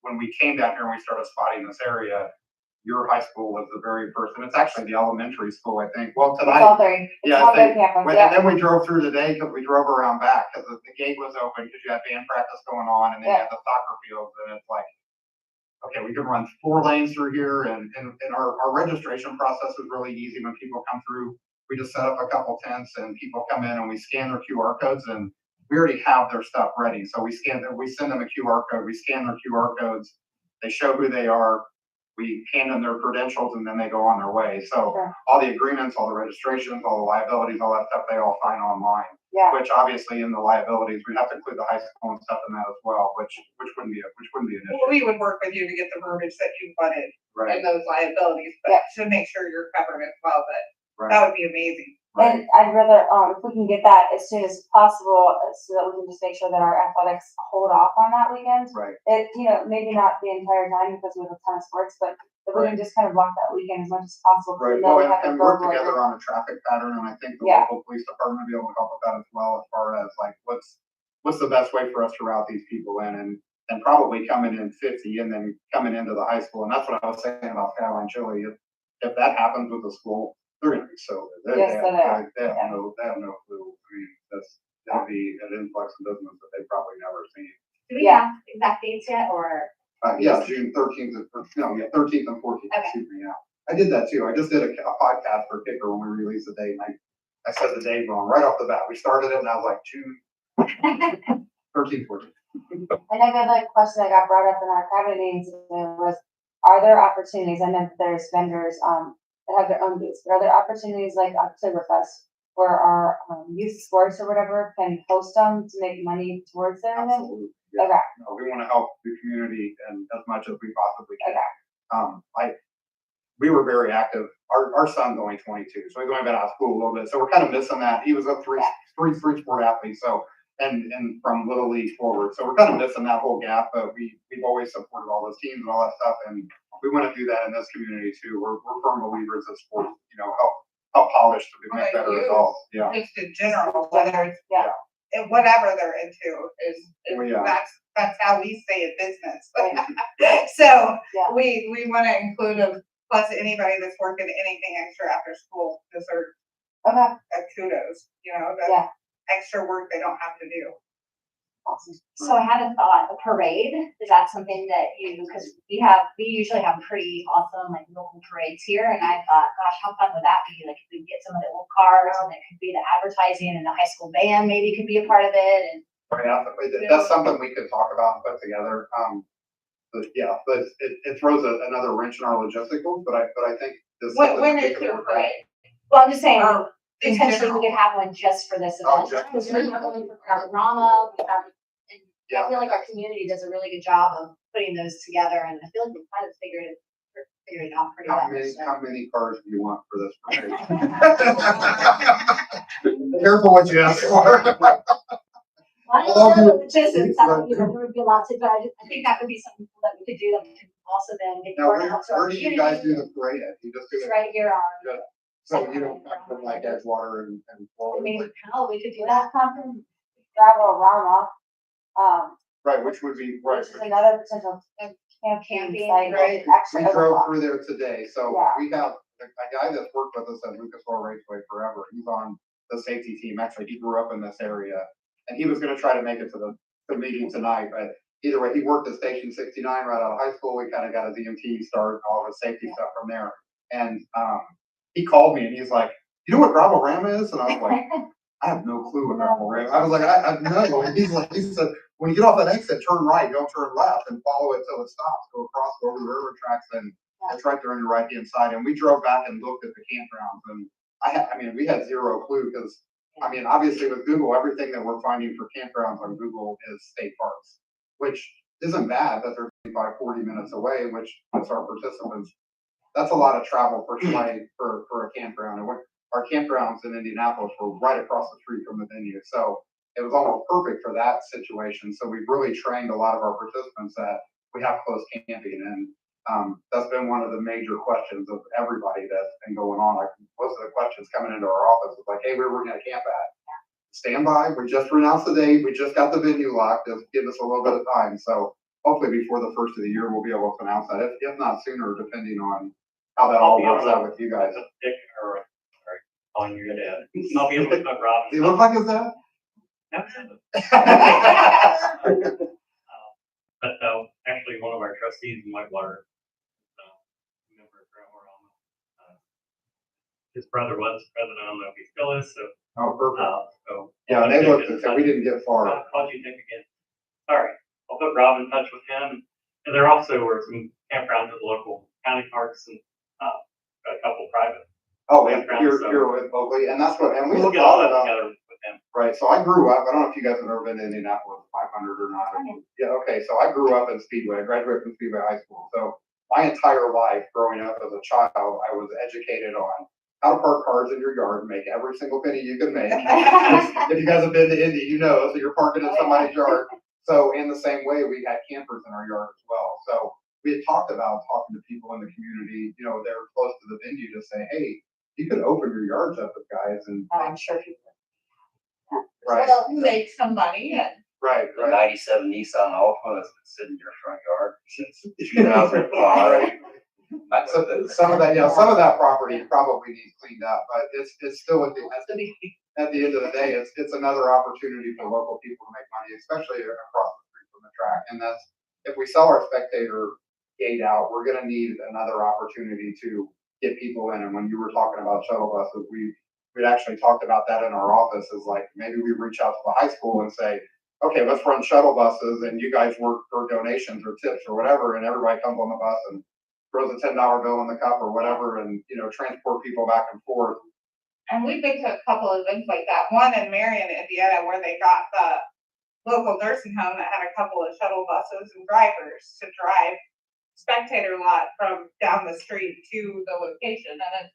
Speaker 4: when we came down here and we started spotting this area, your high school was the very first, and it's actually the elementary school, I think. Well, tonight,
Speaker 6: it's all three. It's all three campus,
Speaker 4: and then we drove through today because we drove around back because the gate was open because you had band practice going on, and then you had the soccer fields, and it's like, okay, we can run 4 lanes through here, and our registration process is really easy when people come through. We just set up a couple tents and people come in and we scan their QR codes, and we already have their stuff ready. So we send them a QR code, we scan their QR codes, they show who they are, we hand them their credentials, and then they go on their way. So all the agreements, all the registrations, all the liabilities, all that stuff, they all sign online.
Speaker 6: Yeah.
Speaker 4: Which obviously in the liabilities, we'd have to include the high school and stuff in that as well, which wouldn't be an issue.
Speaker 5: Well, we would work with you to get the verbiage that you wanted
Speaker 4: Right.
Speaker 5: and those liabilities, but to make sure you're covered as well, but that would be amazing.
Speaker 4: Right.
Speaker 6: And I'd rather, if we can get that as soon as possible, so that we can just make sure that our athletics hold off on that weekend.
Speaker 4: Right.
Speaker 6: It, maybe not the entire time because we have a ton of sports, but if we can just kind of block that weekend as much as possible.
Speaker 4: Right,
Speaker 6: We know
Speaker 4: well,
Speaker 6: we have
Speaker 4: and
Speaker 6: a
Speaker 4: work
Speaker 6: verbal
Speaker 4: together
Speaker 6: agreement.
Speaker 4: on a traffic pattern, and I think the
Speaker 6: Yeah.
Speaker 4: local police department will be able to help with that as well, as far as like, what's the best way for us to route these people in, and probably coming in 50 and then coming into the high school, and that's what I was saying about Skyline Chili, if that happens with the school, they're gonna be so, they
Speaker 6: Yes,
Speaker 4: have,
Speaker 6: they are.
Speaker 4: they have no clue, I mean, that's gonna be an influx of business that they've probably never seen.
Speaker 6: Do we have exact dates yet, or?
Speaker 4: Yeah, June 13th, no, yeah, 13th and 14th,
Speaker 6: Okay.
Speaker 4: excuse me, yeah. I did that too. I just did a podcast for Kicker when we released the date, and I said the date wrong right off the bat. We started it and I was like, June 13th, 14th.
Speaker 6: Another question that got brought up in our cabinet meetings was, are there opportunities, I know that there's vendors, that have their own booths, but are there opportunities like Oktoberfest where our youth sports or whatever can host them to make money towards their event?
Speaker 4: Absolutely. Yeah.
Speaker 6: Okay.
Speaker 4: No, we want to help the community and as much as we possibly can. We were very active. Our son's only 22, so he's only been out of school a little bit. So we're kind of missing that. He was a three sport athlete, so and from Little League forward. So we're kind of missing that whole gap. But we've always supported all those teams and all that stuff, and we want to do that in this community too. We're firm believers that sports, help polish to make better results. Yeah.
Speaker 5: Just in general, whether it's,
Speaker 6: Yeah.
Speaker 5: and whatever they're into is
Speaker 4: Well, yeah.
Speaker 5: that's how we stay in business. So
Speaker 6: Yeah.
Speaker 5: we want to include them, plus anybody that's working anything extra after school deserves
Speaker 6: Okay,
Speaker 5: kudos, the
Speaker 6: yeah,
Speaker 5: extra work they don't have to do.
Speaker 6: awesome.
Speaker 7: So I had a thought, a parade, is that something that because we usually have pretty awesome like local parades here, and I thought, gosh, how fun would that be? Like if we get some of the old cars, and it could be the advertising, and the high school band maybe could be a part of it, and.
Speaker 4: Yeah, that's something we could talk about and put together. But it throws another wrench in our logisticals, but I think this.
Speaker 5: When is your parade?
Speaker 7: Well, I'm just saying,
Speaker 5: In
Speaker 7: potentially
Speaker 5: general.
Speaker 7: we could have one just for this
Speaker 4: Oh,
Speaker 7: event.
Speaker 4: just-
Speaker 7: Because we're not only for Rama, and
Speaker 4: Yeah.
Speaker 7: I feel like our community does a really good job of putting those together, and I feel like we kind of figured it out pretty well. so.
Speaker 4: How many cars do you want for this parade? Careful what you ask for.
Speaker 7: I don't know the logistics, there would be lots of, but I think that would be something cool that we could do, that we could also then get
Speaker 4: Now,
Speaker 7: word out to our
Speaker 4: where do you guys do
Speaker 7: community.
Speaker 4: the parade at? You just do
Speaker 7: It's
Speaker 4: it,
Speaker 7: right here on,
Speaker 4: so you don't come from like Edgewater and
Speaker 7: I
Speaker 4: Florida?
Speaker 7: mean, hell, we could do
Speaker 6: That
Speaker 7: that.
Speaker 6: come from Travel-O-Rama,
Speaker 4: Right, which would be, right.
Speaker 6: which is another potential camping
Speaker 7: Camping,
Speaker 6: site.
Speaker 7: right.
Speaker 6: Actually,
Speaker 4: We drove
Speaker 6: overlooked.
Speaker 4: through there today, so
Speaker 6: Yeah.
Speaker 4: we have a guy that's worked with us at Lucas Oil Raceway forever. He's on the safety team. Actually, he grew up in this area, and he was gonna try to make it to the meeting tonight, but either way, he worked at Station 69 right out of high school. We kind of got his EMT start, all of his safety stuff from there. And he called me and he's like, "You know what Gravel-Rama is?" And I was like, "I have no clue what Gravel-Rama." I was like, "I know." And he said, "When you get off that exit, turn right, don't turn left, and follow it till it stops. Go across, go over the railroad tracks, and it's right there on your right hand side." And we drove back and looked at the campgrounds, and we had zero clue because, obviously with Google, everything that we're finding for campgrounds on Google is state parks, which isn't bad, that they're 35, 40 minutes away, which puts our participants, that's a lot of travel for a campground. And our campgrounds in Indianapolis were right across the street from the venue. So it was almost perfect for that situation. So we've really trained a lot of our participants that we have close camping. And that's been one of the major questions of everybody that's been going on. Like most of the questions coming into our office is like, "Hey, where we're going to camp at?" Stand by. We just announced the date. We just got the venue locked. Just give us a little bit of time. So hopefully before the first of the year, we'll be able to announce that. If not sooner, depending on how that all works out with you guys.
Speaker 8: On your dad. I'll be able to cook Rob.
Speaker 4: Do you look like his dad?
Speaker 8: But actually, one of our trustees in Whitewater, member of Gravel-Rama, his brother was president. I don't know if he still is. So,
Speaker 4: Oh, perfect.
Speaker 8: so
Speaker 4: Yeah, they looked and said we didn't get far.
Speaker 8: How'd you think again? Sorry, I'll put Rob in touch with him. And there also were some campgrounds at the local county parks and a couple private.
Speaker 4: Oh, yeah,
Speaker 8: Campgrounds,
Speaker 4: here with locally, and that's what, and we
Speaker 8: We'll
Speaker 4: had
Speaker 8: get all
Speaker 4: thought
Speaker 8: that
Speaker 4: about.
Speaker 8: together with him.
Speaker 4: Right, so I grew up, I don't know if you guys have ever been to Indianapolis 500 or not. Yeah, okay, so I grew up in Speedway, I graduated from Speedway High School. So my entire life growing up as a child, I was educated on how to park cars in your yard and make every single penny you can make. If you guys have been to Indy, you know, so you're parking in somebody's yard. So in the same way, we had campers in our yard as well. So we had talked about talking to people in the community, you know, they're close to the venue to say, hey, you could open your yards up with guys and.
Speaker 6: I'm sure people.
Speaker 4: Right,
Speaker 5: Well, make some money and.
Speaker 4: right,
Speaker 2: The
Speaker 4: right.
Speaker 2: '97 Nissan Altima that's been sitting in your front yard since 2005.
Speaker 4: Some of that, some of that property probably needs cleaned up, but it's still at the end of the day, it's another opportunity for local people to make money, especially across the street from the track. And that's, if we sell our spectator gate out, we're gonna need another opportunity to get people in. And when you were talking about shuttle buses, we'd actually talked about that in our office, is like, maybe we reach out to the high school and say, okay, let's run shuttle buses and you guys work for donations or tips or whatever, and everybody comes on the bus and throws a $10 bill in the cup or whatever, and, you know, transport people back and forth.
Speaker 5: And we've been to a couple of events like that, one in Marion, Indiana, where they got the local nursing home that had a couple of shuttle buses and drivers to drive spectator lot from down the street to the location, and it's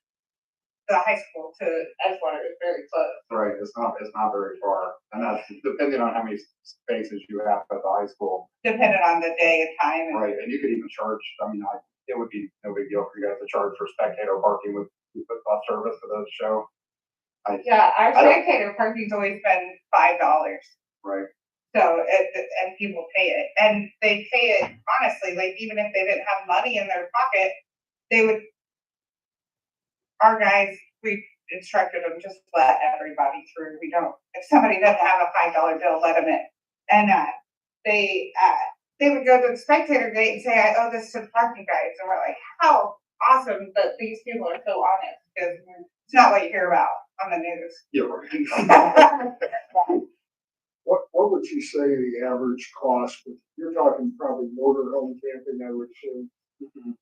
Speaker 5: the high school to Edgewater is very close.
Speaker 4: Right, it's not very far, and that's depending on how many spaces you have at the high school.
Speaker 5: Depending on the day and time.
Speaker 4: Right, and you could even charge, I mean, it would be no big deal for you guys to charge for spectator parking with bus service for those show.
Speaker 5: Yeah, our
Speaker 4: I don't-
Speaker 5: spectator parking's always been $5.
Speaker 4: Right,
Speaker 5: So, and people pay it, and they pay it honestly, like even if they didn't have money in their pocket, they would, our guys, we instructed them, just let everybody through. We don't, if somebody doesn't have a $5 bill, let them in. And, they would go to the spectator gate and say, I owe this to the parking guys. And we're like, how awesome that these people are so honest, because it's not what you hear about on the news.
Speaker 4: yeah, right.
Speaker 3: What would you say the average cost, you're talking probably motorhome camping, I would assume.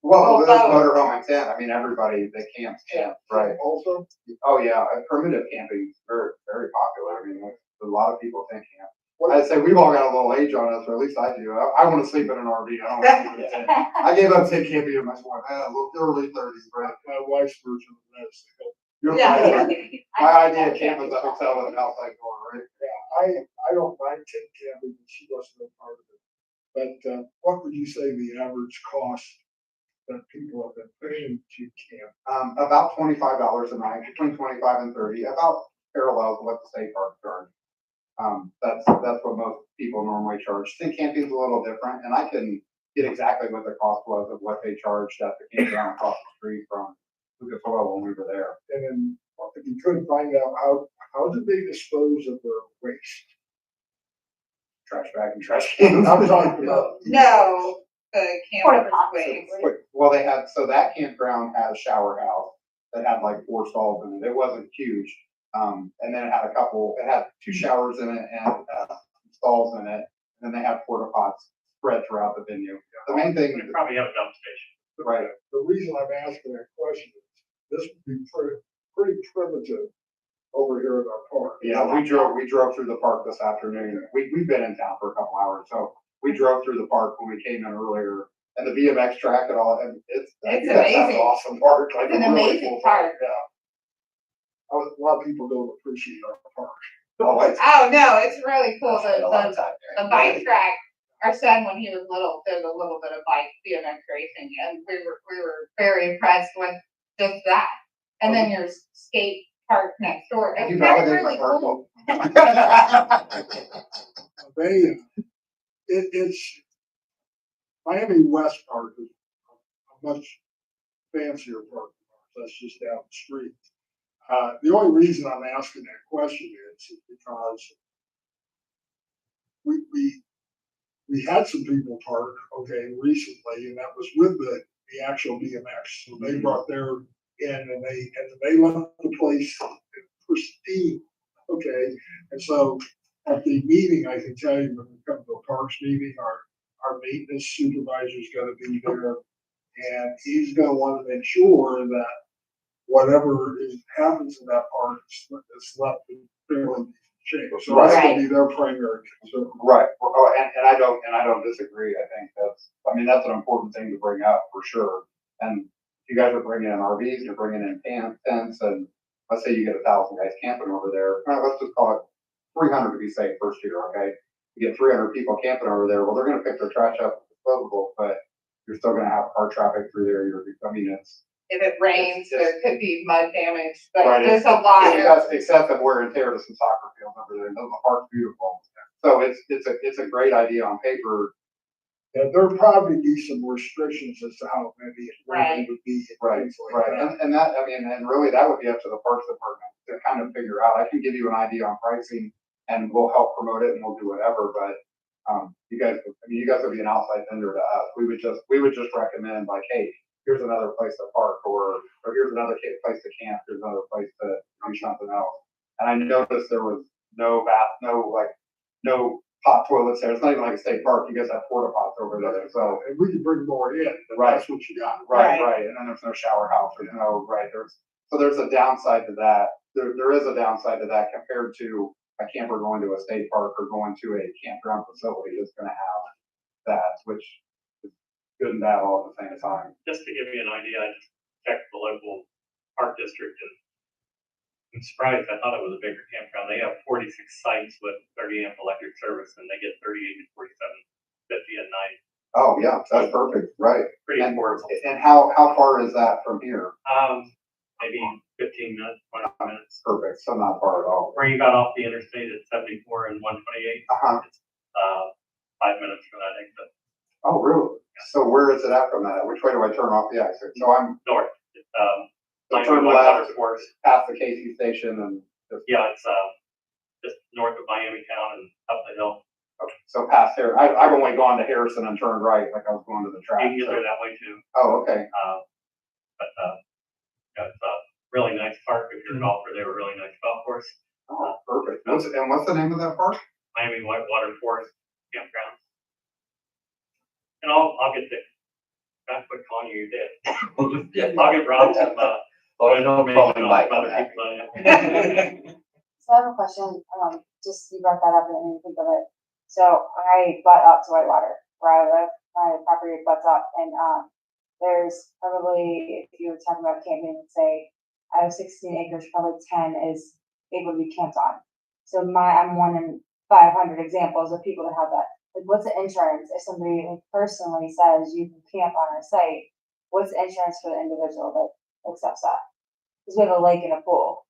Speaker 4: Well,
Speaker 5: Well,
Speaker 4: there's
Speaker 5: both.
Speaker 4: motorhome and tent, I mean, everybody, they camp, right.
Speaker 3: Also,
Speaker 4: Oh, yeah, primitive camping is very, very popular, I mean, a lot of people think camp. I'd say we've all got a little age on us, or at least I do. I want to sleep in an RV. I don't want to sleep in a tent. I gave up tent camping in my early 30s, right?
Speaker 3: my wife's version of that is
Speaker 5: Yeah.
Speaker 4: My idea of camp is a hotel with an outside door, right?
Speaker 3: I don't mind tent camping, but she wasn't a part of it. But, what would you say the average cost that people have been paying to camp?
Speaker 4: About $25 a night, between 25 and 30, about parallels what the state parks charge. That's what most people normally charge. Tent camping is a little different, and I can get exactly what the cost was of what they charged at the campground across the street from Lucas Oil when we were there.
Speaker 3: And then if you could find out how did they dispose of their waste?
Speaker 4: Trash bag and trash cans.
Speaker 3: I'm talking about.
Speaker 5: No, the campers
Speaker 6: Porta
Speaker 5: ways.
Speaker 4: Well, so that campground had a shower house that had like 4 stalls in it. It wasn't huge. And then it had 2 showers in it and stalls in it. And then they had porta pots spread throughout the venue. The main thing,
Speaker 8: We probably have a dump station.
Speaker 4: right,
Speaker 3: The reason I'm asking that question is this would be pretty primitive over here at our park.
Speaker 4: yeah, we drove through the park this afternoon. We've been in town for a couple hours, so we drove through the park when we came in earlier. And the BMX track and all, and it's
Speaker 5: amazing.
Speaker 4: an awesome park. Like
Speaker 5: It's an
Speaker 4: a really
Speaker 5: amazing
Speaker 4: cool
Speaker 5: park.
Speaker 4: Yeah.
Speaker 3: A lot of people don't appreciate our park.
Speaker 4: Oh, it's-
Speaker 5: Oh, no, it's really cool.
Speaker 2: Spent a lot of
Speaker 5: The
Speaker 2: time there.
Speaker 5: the bike track, our son, when he was little, did a little bit of bike BMX racing, and we were very impressed with just that. And then your skate park next door.
Speaker 4: Have
Speaker 5: It's
Speaker 4: you
Speaker 5: kind of
Speaker 4: validated
Speaker 5: really
Speaker 4: my
Speaker 5: cool.
Speaker 3: They, it's, Miami West Park is a much fancier park. That's just down the street. The only reason I'm asking that question is because we had some people park, okay, recently, and that was with the actual BMX. So they brought their in and they left the place pristine, okay? And so at the meeting, I can tell you, when we come to a parks meeting, our maintenance supervisor's gonna be there. And he's gonna wanna make sure that whatever happens in that park is left in fairly decent shape. So that's gonna be their primary concern.
Speaker 4: Right. Well, and I don't disagree. I think that's an important thing to bring up for sure. And you guys are bringing in RVs, you're bringing in tents, and let's say you get 1,000 guys camping over there. Let's just call it 300 to be safe first year, okay? You get 300 people camping over there. Well, they're going to pick their trash up with disposables, but you're still gonna have car traffic through there, I mean, it's.
Speaker 5: If it rains,
Speaker 4: It's-
Speaker 5: there could be mud damage, but
Speaker 4: Right,
Speaker 5: there's
Speaker 4: it's-
Speaker 5: a lot
Speaker 4: it's
Speaker 5: of.
Speaker 4: excessive wear and tear to some soccer fields over there, the park's beautiful. So it's a great idea on paper.
Speaker 3: Yeah, there'll probably be some restrictions as to how many where they
Speaker 5: Right.
Speaker 3: would be.
Speaker 4: Right, and that, I mean, and really that would be up to the Parks Department to kind of figure out. I can give you an idea on pricing and we'll help promote it and we'll do whatever, but, you guys, I mean, you guys would be an outside vendor to us. We would just recommend like, hey, here's another place to park or here's another place to camp, here's another place to do something else. And I noticed there was no hot toilets there. It's not even like a state park. You guys have porta pots over there, so.
Speaker 3: And we can bring more in, but
Speaker 4: Right.
Speaker 3: that's what you got.
Speaker 4: Right, and then there's no shower house, there's a downside to that. There is a downside to that compared to a camper going to a state park or going to a campground facility that's gonna have that, which is good and bad all at the same time.
Speaker 8: Just to give you an idea, I just checked the local park district and I'm surprised. I thought it was a bigger campground. They have 46 sites with 30 amp electric service and they get 38 to 47.50 at night.
Speaker 4: Oh, yeah, that's perfect, right.
Speaker 8: Pretty
Speaker 4: And,
Speaker 8: affordable.
Speaker 4: and how far is that from here?
Speaker 8: Maybe 15 minutes, 20 minutes.
Speaker 4: Perfect, so not far at all.
Speaker 8: Where you got off the interstate at 74 and 128,
Speaker 4: Uh-huh.
Speaker 8: it's 5 minutes from that exit.
Speaker 4: Oh, really? So where is it at from that? Which way do I turn off the exit? So I'm
Speaker 8: North. It's,
Speaker 4: So
Speaker 8: Miami
Speaker 4: turn
Speaker 8: Whitewater
Speaker 4: left.
Speaker 8: Sports.
Speaker 4: past the Casey station and just.
Speaker 8: Yeah, it's just north of Miami town and up the hill.
Speaker 4: Okay, so past here, I've only gone to Harrison and turned right, like I was going to the
Speaker 8: You
Speaker 4: track.
Speaker 8: can get
Speaker 4: so-
Speaker 8: there that way too.
Speaker 4: Oh, okay.
Speaker 8: But yeah, it's a really nice park. If you're a golfer, they were a really nice golf course.
Speaker 4: Oh, perfect. What's the name of that park?
Speaker 8: Miami Whitewater Forest Campground. And I'll get the, not quit calling you dead. I'll get Rob some, information on other people.
Speaker 9: So I have a question, just you brought that up and I didn't think of it. So I butt up to Whitewater, where I live, my property butts up, and, there's probably, if you were talking about camping, say, I have 16 acres, probably 10 is able to be camped on. So I'm one in 500 examples of people that have that. Like, what's the insurance if somebody like, personally says you can camp on our site? What's the insurance for the individual that accepts that? Because we have a lake and a pool.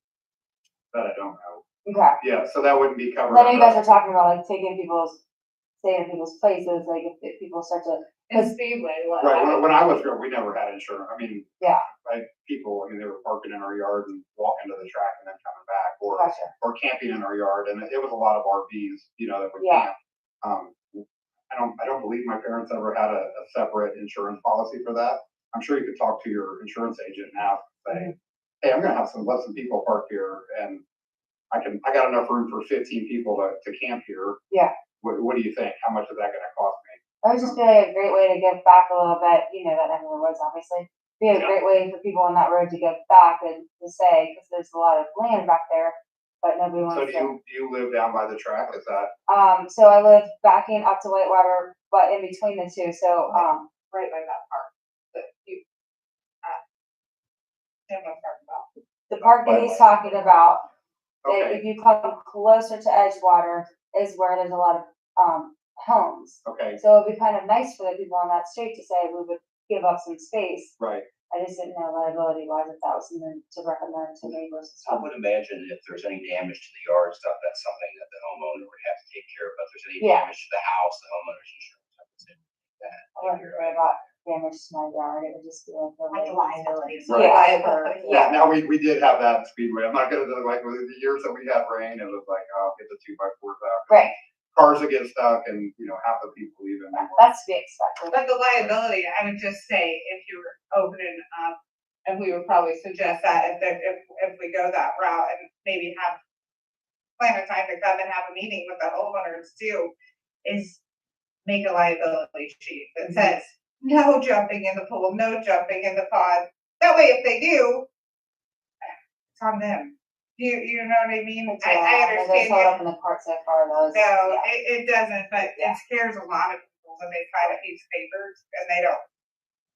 Speaker 4: That I don't know.
Speaker 9: Okay.
Speaker 4: Yeah, so that wouldn't be covered.
Speaker 9: I know you guys
Speaker 4: under-
Speaker 9: are talking about like staying in people's places, like if people start to,
Speaker 5: In Speedway, what?
Speaker 4: Right, when I was growing, we never had insurance. I mean.
Speaker 9: Yeah.
Speaker 4: People, they were parking in our yard and walking to the track and then coming back
Speaker 9: gotcha,
Speaker 4: or camping in our yard. And it was a lot of RVs, that would
Speaker 9: Yeah.
Speaker 4: camp. I don't believe my parents ever had a separate insurance policy for that. I'm sure you could talk to your insurance agent and ask, say, hey, I'm gonna let some people park here and I got enough room for 15 people to camp here.
Speaker 9: Yeah.
Speaker 4: What do you think? How much is that gonna cost me?
Speaker 9: that would just be a great way to give back a little bit, you know, that never was obviously. Be a great way for people on that road to give back and to say, because there's a lot of land back there, but nobody
Speaker 4: So
Speaker 9: wants to.
Speaker 4: do you live down by the track? Is that?
Speaker 9: So I live backing up to Whitewater, but in between the two, so,
Speaker 5: Right by that park that you, Tim was talking about.
Speaker 9: the park that he's talking about,
Speaker 4: Okay,
Speaker 9: if you come closer to Edgewater, is where there's a lot of, homes.
Speaker 4: okay,
Speaker 9: So it'd be kind of nice for the people on that street to say we would give up some space.
Speaker 4: right.
Speaker 9: I just didn't know liability wise if that was something to recommend to neighbors and
Speaker 2: I
Speaker 9: stuff.
Speaker 2: would imagine if there's any damage to the yard stuff, that's something that the homeowner would have to take care of. If there's any
Speaker 9: Yeah.
Speaker 2: damage to the house, the homeowner's insurance has to take that.
Speaker 9: I wouldn't worry about damage to my yard, it would just be like.
Speaker 7: Like liability.
Speaker 9: Yeah,
Speaker 7: Yeah.
Speaker 4: Now, we did have that in Speedway. I'm not gonna, like, with the years that we had rain, it was like, oh, get the 2x4s out.
Speaker 9: Right,
Speaker 4: Cars would get stuck and, half the people even.
Speaker 9: that's to be expected.
Speaker 5: But the liability, I would just say, if you were opening up, and we would probably suggest that if we go that route and maybe plan a time to come and have a meeting with the homeowners too, is make a liability sheet that says, no jumping in the pool, no jumping in the pond. That way, if they do, it's on them. You know what I mean? I
Speaker 9: They
Speaker 5: understand.
Speaker 9: hold up in the court so far, those.
Speaker 5: No, it doesn't, but it scares a lot of people when they find a piece of paper and they don't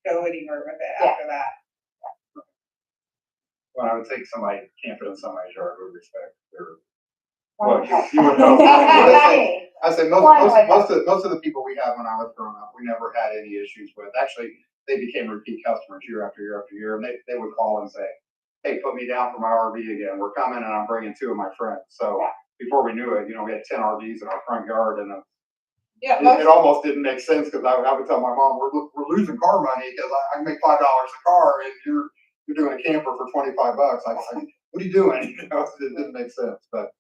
Speaker 5: go anywhere with it after that.
Speaker 4: Well, I would think somebody camping in somebody's yard would respect their.
Speaker 9: Well,
Speaker 4: Well, you would hope. I say most of the people we had when I was growing up, we never had any issues with. Actually, they became repeat customers year after year after year, and they would call and say, "Hey, put me down for my RV again. We're coming, and I'm bringing 2 of my friends." So before we knew it, we had 10 RVs in our front yard, and
Speaker 5: Yeah,
Speaker 4: it almost didn't make sense because I would tell my mom, "We're losing car money because I make $5 a car, and you're doing a camper for $25." I what are you doing? It didn't make sense, but.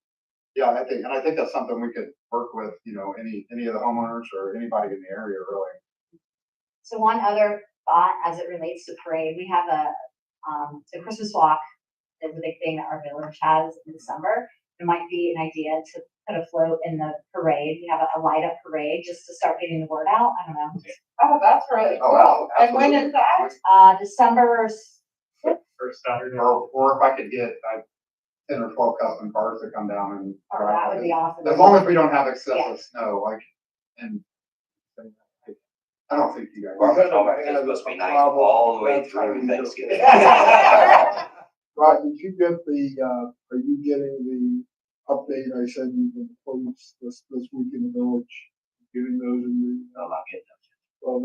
Speaker 4: Yeah, I think that's something we could work with, any of the homeowners or anybody in the area really.
Speaker 6: So one other thought as it relates to parade, we have the Christmas walk is a big thing that our village has in December. It might be an idea to put a float in the parade. We have a light up parade just to start getting the word out. I don't know.
Speaker 5: Oh, that's really cool.
Speaker 4: Oh,
Speaker 5: And when is that?
Speaker 6: December.
Speaker 8: First Saturday.
Speaker 4: Or if I could get 10 or 12 custom cars to come down and
Speaker 6: Oh, that would be awesome.
Speaker 4: as long as we don't have excessive
Speaker 6: Yeah.
Speaker 4: snow, and I don't think you guys.
Speaker 2: Well, it's supposed to be nice all the way through Thanksgiving.
Speaker 3: Right, did you get are you getting the update I said you can post this week in the village? Getting those in
Speaker 2: No, not yet.
Speaker 3: well,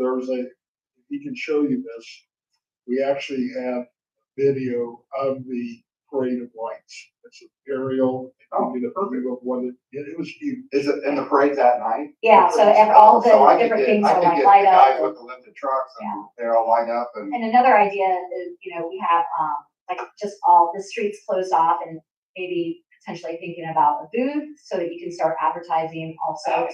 Speaker 3: he can show you this. We actually have video of the parade of lights. It's an aerial. You get a view of what it was huge.
Speaker 4: Is it in the parades at night?
Speaker 6: Yeah, so all the
Speaker 4: So I could
Speaker 6: different
Speaker 4: get-
Speaker 6: things
Speaker 4: I
Speaker 6: are
Speaker 4: could
Speaker 6: like
Speaker 4: get
Speaker 6: light
Speaker 4: the
Speaker 6: up.
Speaker 4: guys with the lifted trucks and they all light up and.
Speaker 6: And another idea is, we have, like just all the streets closed off and maybe potentially thinking about a booth so that you can start advertising also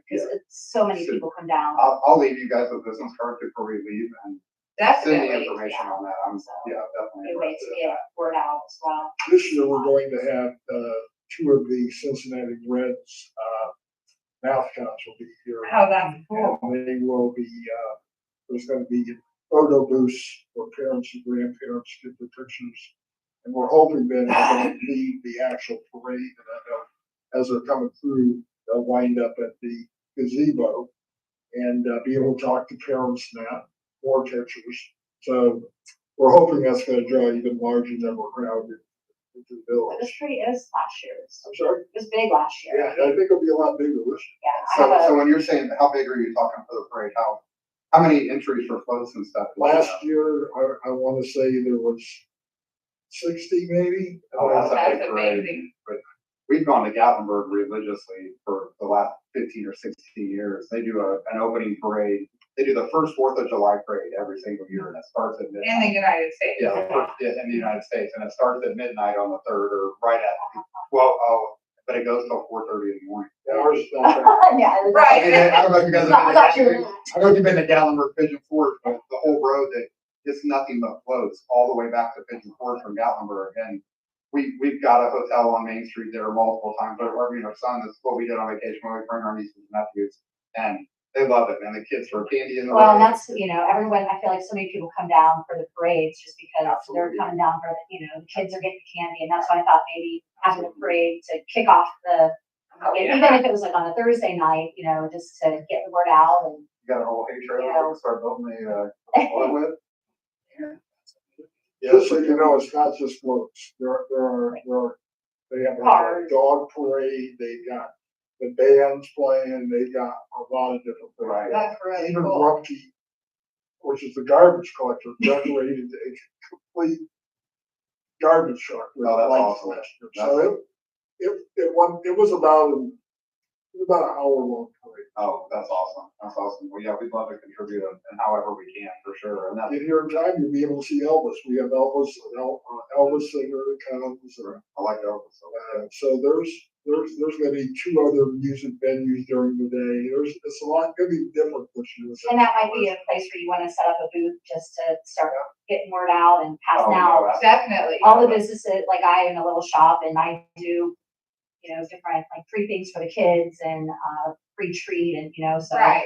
Speaker 6: because so many people come down.
Speaker 4: I'll leave you guys with business cards before we leave and send the
Speaker 5: Definitely.
Speaker 4: information on that. I'm, definitely
Speaker 6: Good way to
Speaker 4: interested in
Speaker 6: get word out as well.
Speaker 3: This year, we're going to have two of the Cincinnati Reds mascots will be here.
Speaker 5: Oh, that's cool.
Speaker 3: And they will be, there's going to be photo booths for parents and grandparents to get the pictures. And we're hoping that they're going to lead the actual parade. And I know as they're coming through, they'll wind up at the gazebo and be able to talk to parents and that, more pictures. So we're hoping that's going to draw even larger number of crowd into the village.
Speaker 6: It was last year.
Speaker 3: I'm sorry?
Speaker 6: It was big last year.
Speaker 3: Yeah, I think it'll be a lot bigger this year.
Speaker 6: Yeah, I have
Speaker 4: So when you're saying, how big are you talking for the parade? How many entries for floats and stuff?
Speaker 3: Last year, I want to say there was 60 maybe.
Speaker 4: Oh, that's a
Speaker 5: That's
Speaker 4: big parade.
Speaker 5: amazing.
Speaker 4: But we've gone to Gatlinburg religiously for the last 15 or 16 years. They do an opening parade. They do the first 4th of July parade every single year, and it starts at midnight.
Speaker 5: In the United States.
Speaker 4: Yeah, in the United States, and it starts at midnight on the 3rd or right at, but it goes till 4:30 in the morning.
Speaker 3: Yeah, ours is not bad.
Speaker 6: Yeah.
Speaker 5: Right.
Speaker 4: I don't know if you guys
Speaker 6: I thought you
Speaker 4: have
Speaker 6: were-
Speaker 4: been, I know you've been to Gatlinburg Pigeon Forge, but the whole road that it's nothing but floats all the way back to Pigeon Forge from Gatlinburg. And we've got a hotel on Main Street there multiple times. Our son, that's what we did on vacation when we bring our nieces and nephews, and they love it, man. The kids throw candy in the
Speaker 6: Well, and
Speaker 4: road.
Speaker 6: that's, everyone, I feel like so many people come down for the parades just because they're
Speaker 4: Absolutely.
Speaker 6: coming down for, the kids are getting candy. And that's why I thought maybe having a parade to kick off even if it was like on a Thursday night, just to get the word out and.
Speaker 4: You got a whole hay trailer
Speaker 6: Yeah.
Speaker 4: we can start building oil with.
Speaker 3: Just so you know, it's not just floats. There are, they have a
Speaker 6: Cars.
Speaker 3: dog parade, they got the bands playing, they got a lot of different things.
Speaker 4: Right.
Speaker 5: That's really
Speaker 3: Even
Speaker 5: cool.
Speaker 3: Rumpke, which is the garbage collector, decorated a complete garbage truck with
Speaker 4: Oh, that's
Speaker 3: lights
Speaker 4: awesome.
Speaker 3: last year. So it was about an hour long parade.
Speaker 4: Oh, that's awesome. That's awesome. Well, yeah, we'd love to contribute in however we can, for sure. And that's,
Speaker 3: Get here in time, you'll be able to see Elvis. We have Elvis singer that comes.
Speaker 4: I like Elvis.
Speaker 3: So there's going to be 2 other music venues during the day. It's a lot going to be different this year.
Speaker 6: And that might be a place where you want to set up a booth just to start getting word out and passing
Speaker 4: Oh,
Speaker 6: out.
Speaker 4: no, that's-
Speaker 5: Definitely.
Speaker 6: All the businesses, like I own a little shop and I do, different like free things for the kids and free treat and, so.
Speaker 5: Right.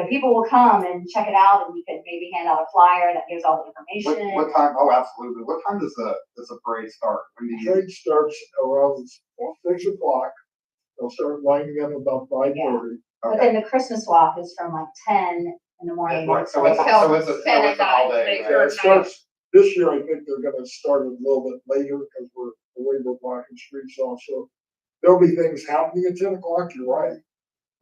Speaker 6: People will come and check it out and we could maybe hand out a flyer that gives all the information.
Speaker 4: What time? Oh, absolutely. What time does the parade start? When do you?
Speaker 3: Trade starts around 6 o'clock. They'll start lining up about 5:30.
Speaker 6: But then the Christmas walk is from like 10 in the morning.
Speaker 4: Right, so it's
Speaker 5: Until
Speaker 4: it's
Speaker 5: 10
Speaker 4: it's all day.
Speaker 5: Make
Speaker 3: Yeah,
Speaker 5: sure
Speaker 3: it
Speaker 5: it's
Speaker 3: starts, this year, I think they're gonna start a little bit later because the way we're blocking streets off. So there'll be things happening at 10 o'clock, you're right.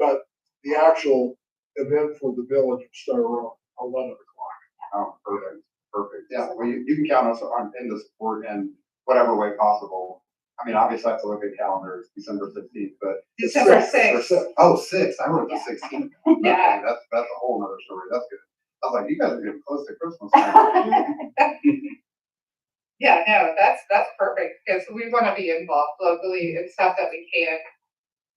Speaker 3: But the actual event for the village will start around 11 o'clock.
Speaker 4: Oh, perfect, perfect. Yeah, well, you can count us on, in the support in whatever way possible. I mean, obviously I have to look at calendars, December 15th, but.
Speaker 5: December
Speaker 3: Or
Speaker 5: 6th.
Speaker 4: Oh, 6th, I wrote the
Speaker 7: Yeah.
Speaker 4: 16th.
Speaker 5: Yeah.
Speaker 4: Okay, that's a whole nother story, that's good. I was like, you guys are getting close to Christmas now.
Speaker 5: Yeah, no, that's perfect, because we wanna be involved locally in stuff that we can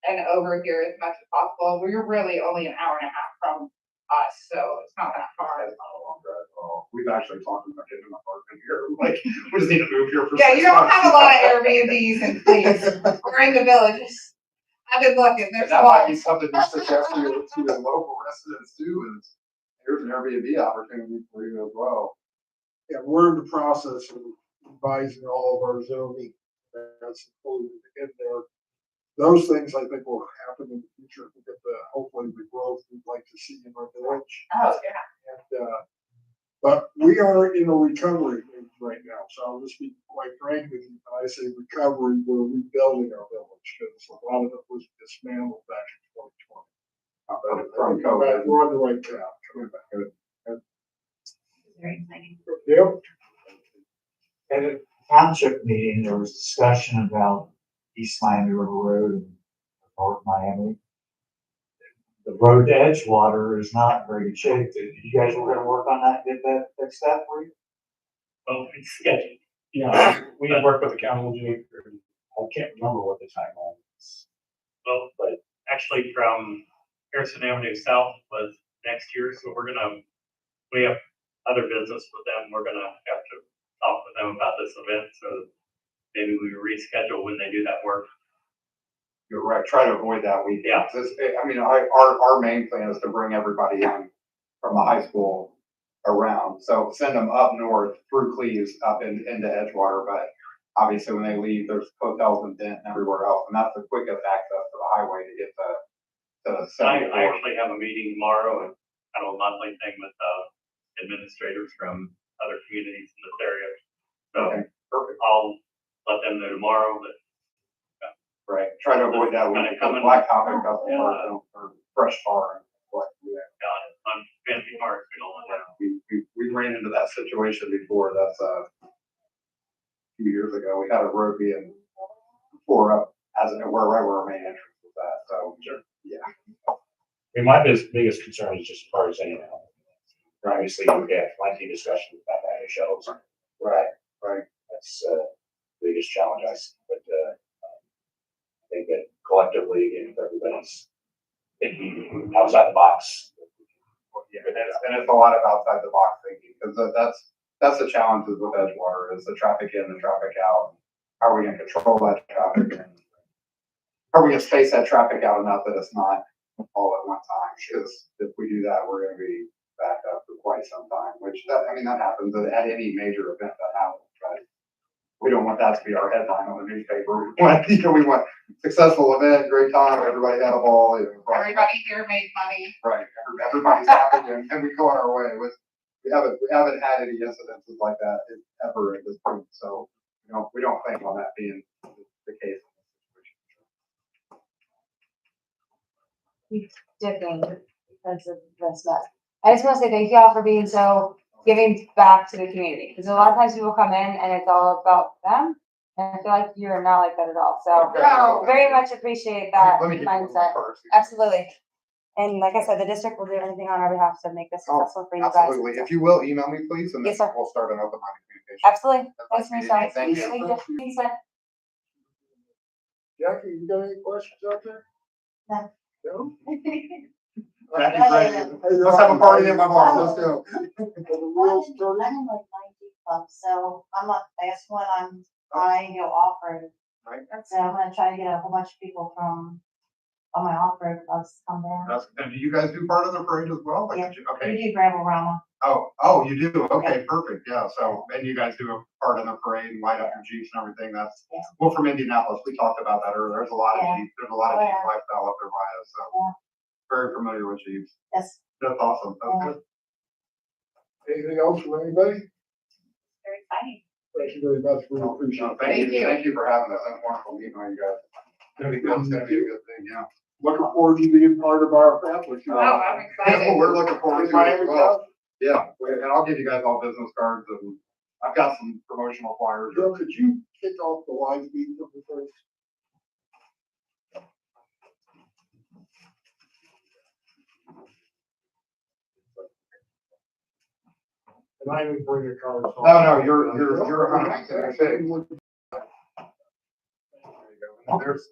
Speaker 5: and over here as much as possible. We're really only an hour and a half from us, so it's not that far.
Speaker 4: It's not a long drive at all. We've actually talked about getting an apartment here, like, we just need to move here for
Speaker 5: Yeah,
Speaker 4: 6
Speaker 5: you don't
Speaker 4: months.
Speaker 5: have a lot of Airbnbs in Cleves or in the villages. I've been looking, there's a
Speaker 4: That might
Speaker 5: lot.
Speaker 4: be something you suggest to the local residents too, is here's an Airbnb opportunity for you as well.
Speaker 3: Yeah, we're in the process of revising all of our zoning. That's included in there. Those things I think will happen in the future to get hopefully the growth we'd like to see in our village.
Speaker 5: Oh, yeah.
Speaker 3: And, but we are in a recovery phase right now, so I'll just be quite frank with you. When I say recovery, we're rebuilding our village because a lot of it was dismantled back in 2020.
Speaker 4: From COVID.
Speaker 3: We're on the right track, coming back.
Speaker 7: Very exciting.
Speaker 3: Yep.
Speaker 10: At a township meeting, there was discussion about East Miami River Road and North Miami. The road to Edgewater is not in very good shape. You guys were gonna work on that, get that fixed that for you?
Speaker 8: Well, it's scheduled.
Speaker 1: Yeah, we had worked with the county engineer, I can't remember what the timeline is.
Speaker 8: Well, but actually from Harrison Avenue South was next year, so we have other business with them. We're gonna have to talk with them about this event, so maybe we reschedule when they do that work.
Speaker 4: You're right, try to avoid that weekend.
Speaker 8: Yeah.
Speaker 4: I mean, our main plan is to bring everybody in from the high school around. So send them up north through Cleves up into Edgewater, but obviously when they leave, there's hotels in Denton and everywhere else, and that's the quickest access to the highway to get to
Speaker 8: I
Speaker 4: 74.
Speaker 8: actually have a meeting tomorrow and kind of a monthly thing with administrators from other communities in this area. So
Speaker 4: Okay, perfect.
Speaker 8: I'll let them know tomorrow, but
Speaker 4: Right, try to avoid that
Speaker 8: Kinda
Speaker 4: weekend,
Speaker 8: coming.
Speaker 4: black topic up
Speaker 8: Yeah.
Speaker 4: or fresh tar. And what, yeah.
Speaker 8: got it. On fancy cars, we don't want that.
Speaker 4: We ran into that situation before, that's a few years ago, we had a road being tore up as it were right where our main entrance was at, so.
Speaker 1: Sure.
Speaker 4: Yeah.
Speaker 1: I mean, my biggest concern is just as far as anything else. Obviously, we have plenty of discussion about that shelves.
Speaker 4: Right, right.
Speaker 1: That's the biggest challenge I see, but I think that collectively, if everybody's thinking outside the box.
Speaker 4: Yeah, and it's a lot of outside the box thinking, because that's the challenges with Edgewater, is the traffic in, the traffic out. How are we gonna control that traffic? And how are we gonna space that traffic out enough that it's not all at one time? Because if we do that, we're gonna be backed up for quite some time, which that happens at any major event that happens, right? We don't want that to be our headline on the newspaper. We want successful event, great time, everybody had a ball.
Speaker 5: Everybody here made money.
Speaker 4: Right, everybody's happy and we go on our way with, we haven't had any incidences like that ever at this point, so, we don't think on that being the case.
Speaker 9: Dipping because of this mess. I just want to say thank you all for being so giving back to the community. Because a lot of times people come in and it's all about them. And I feel like you're not like that at all. So very much appreciate that
Speaker 4: Let me get one
Speaker 9: mindset.
Speaker 4: first.
Speaker 9: Absolutely. And like I said, the district will do anything on our behalf to make this successful for you guys.
Speaker 4: Absolutely, if you will, email me please, and then
Speaker 9: Yes, sir.
Speaker 4: we'll start an open line communication.
Speaker 9: Absolutely. Thanks,
Speaker 4: Nice
Speaker 9: Michelle.
Speaker 4: meeting you. Thank you.
Speaker 9: Thanks, sir.
Speaker 3: Jackie, you got any questions out there?
Speaker 7: No.
Speaker 3: No?
Speaker 4: That'd be great. Hey, let's have a party at my bar, let's go.
Speaker 7: I'm in like 90 clubs, so I'm not the last one, I'm trying to offer.
Speaker 4: Right.
Speaker 7: So I'm gonna try to get a whole bunch of people from all my offer clubs to come down.
Speaker 4: And do you guys do part of the parade as well? Like,
Speaker 7: Yeah.
Speaker 4: did you- Okay.
Speaker 7: We do gravel rama.
Speaker 4: Oh, you do? Okay, perfect. Yeah, so, and you guys do a part of the parade, light up your Jeeps and everything. That's,
Speaker 7: Yeah.
Speaker 4: well, from Indianapolis, we talked about that earlier. There's a lot of
Speaker 7: Yeah.
Speaker 4: Jeep, there's a lot of
Speaker 7: Oh,
Speaker 4: Jeep
Speaker 7: yeah.
Speaker 4: lifestyle up there by us, so.
Speaker 7: Yeah.
Speaker 4: Very familiar with Jeeps.
Speaker 7: That's
Speaker 4: That's awesome. That's
Speaker 7: Yeah.
Speaker 4: good.
Speaker 3: Anything else from anybody?
Speaker 7: very exciting.
Speaker 3: Thank you very much. We appreciate
Speaker 4: No,
Speaker 3: it.
Speaker 4: thank
Speaker 5: Thank
Speaker 4: you.
Speaker 5: you.
Speaker 4: Thank you for having us. That's wonderful meeting with you guys. It's gonna be a good thing, yeah.
Speaker 3: looking forward to being part of our family.
Speaker 5: Oh, I'm excited.
Speaker 4: We're looking forward
Speaker 3: Is
Speaker 4: to it as
Speaker 3: Miami
Speaker 4: well.
Speaker 3: tough?
Speaker 4: Yeah, and I'll give you guys all business cards and I've got some promotional flyers.
Speaker 3: Joe, could you kick off the live feed for me first? And I didn't bring a card. so-
Speaker 4: No, you're 100% okay. There you go. And there's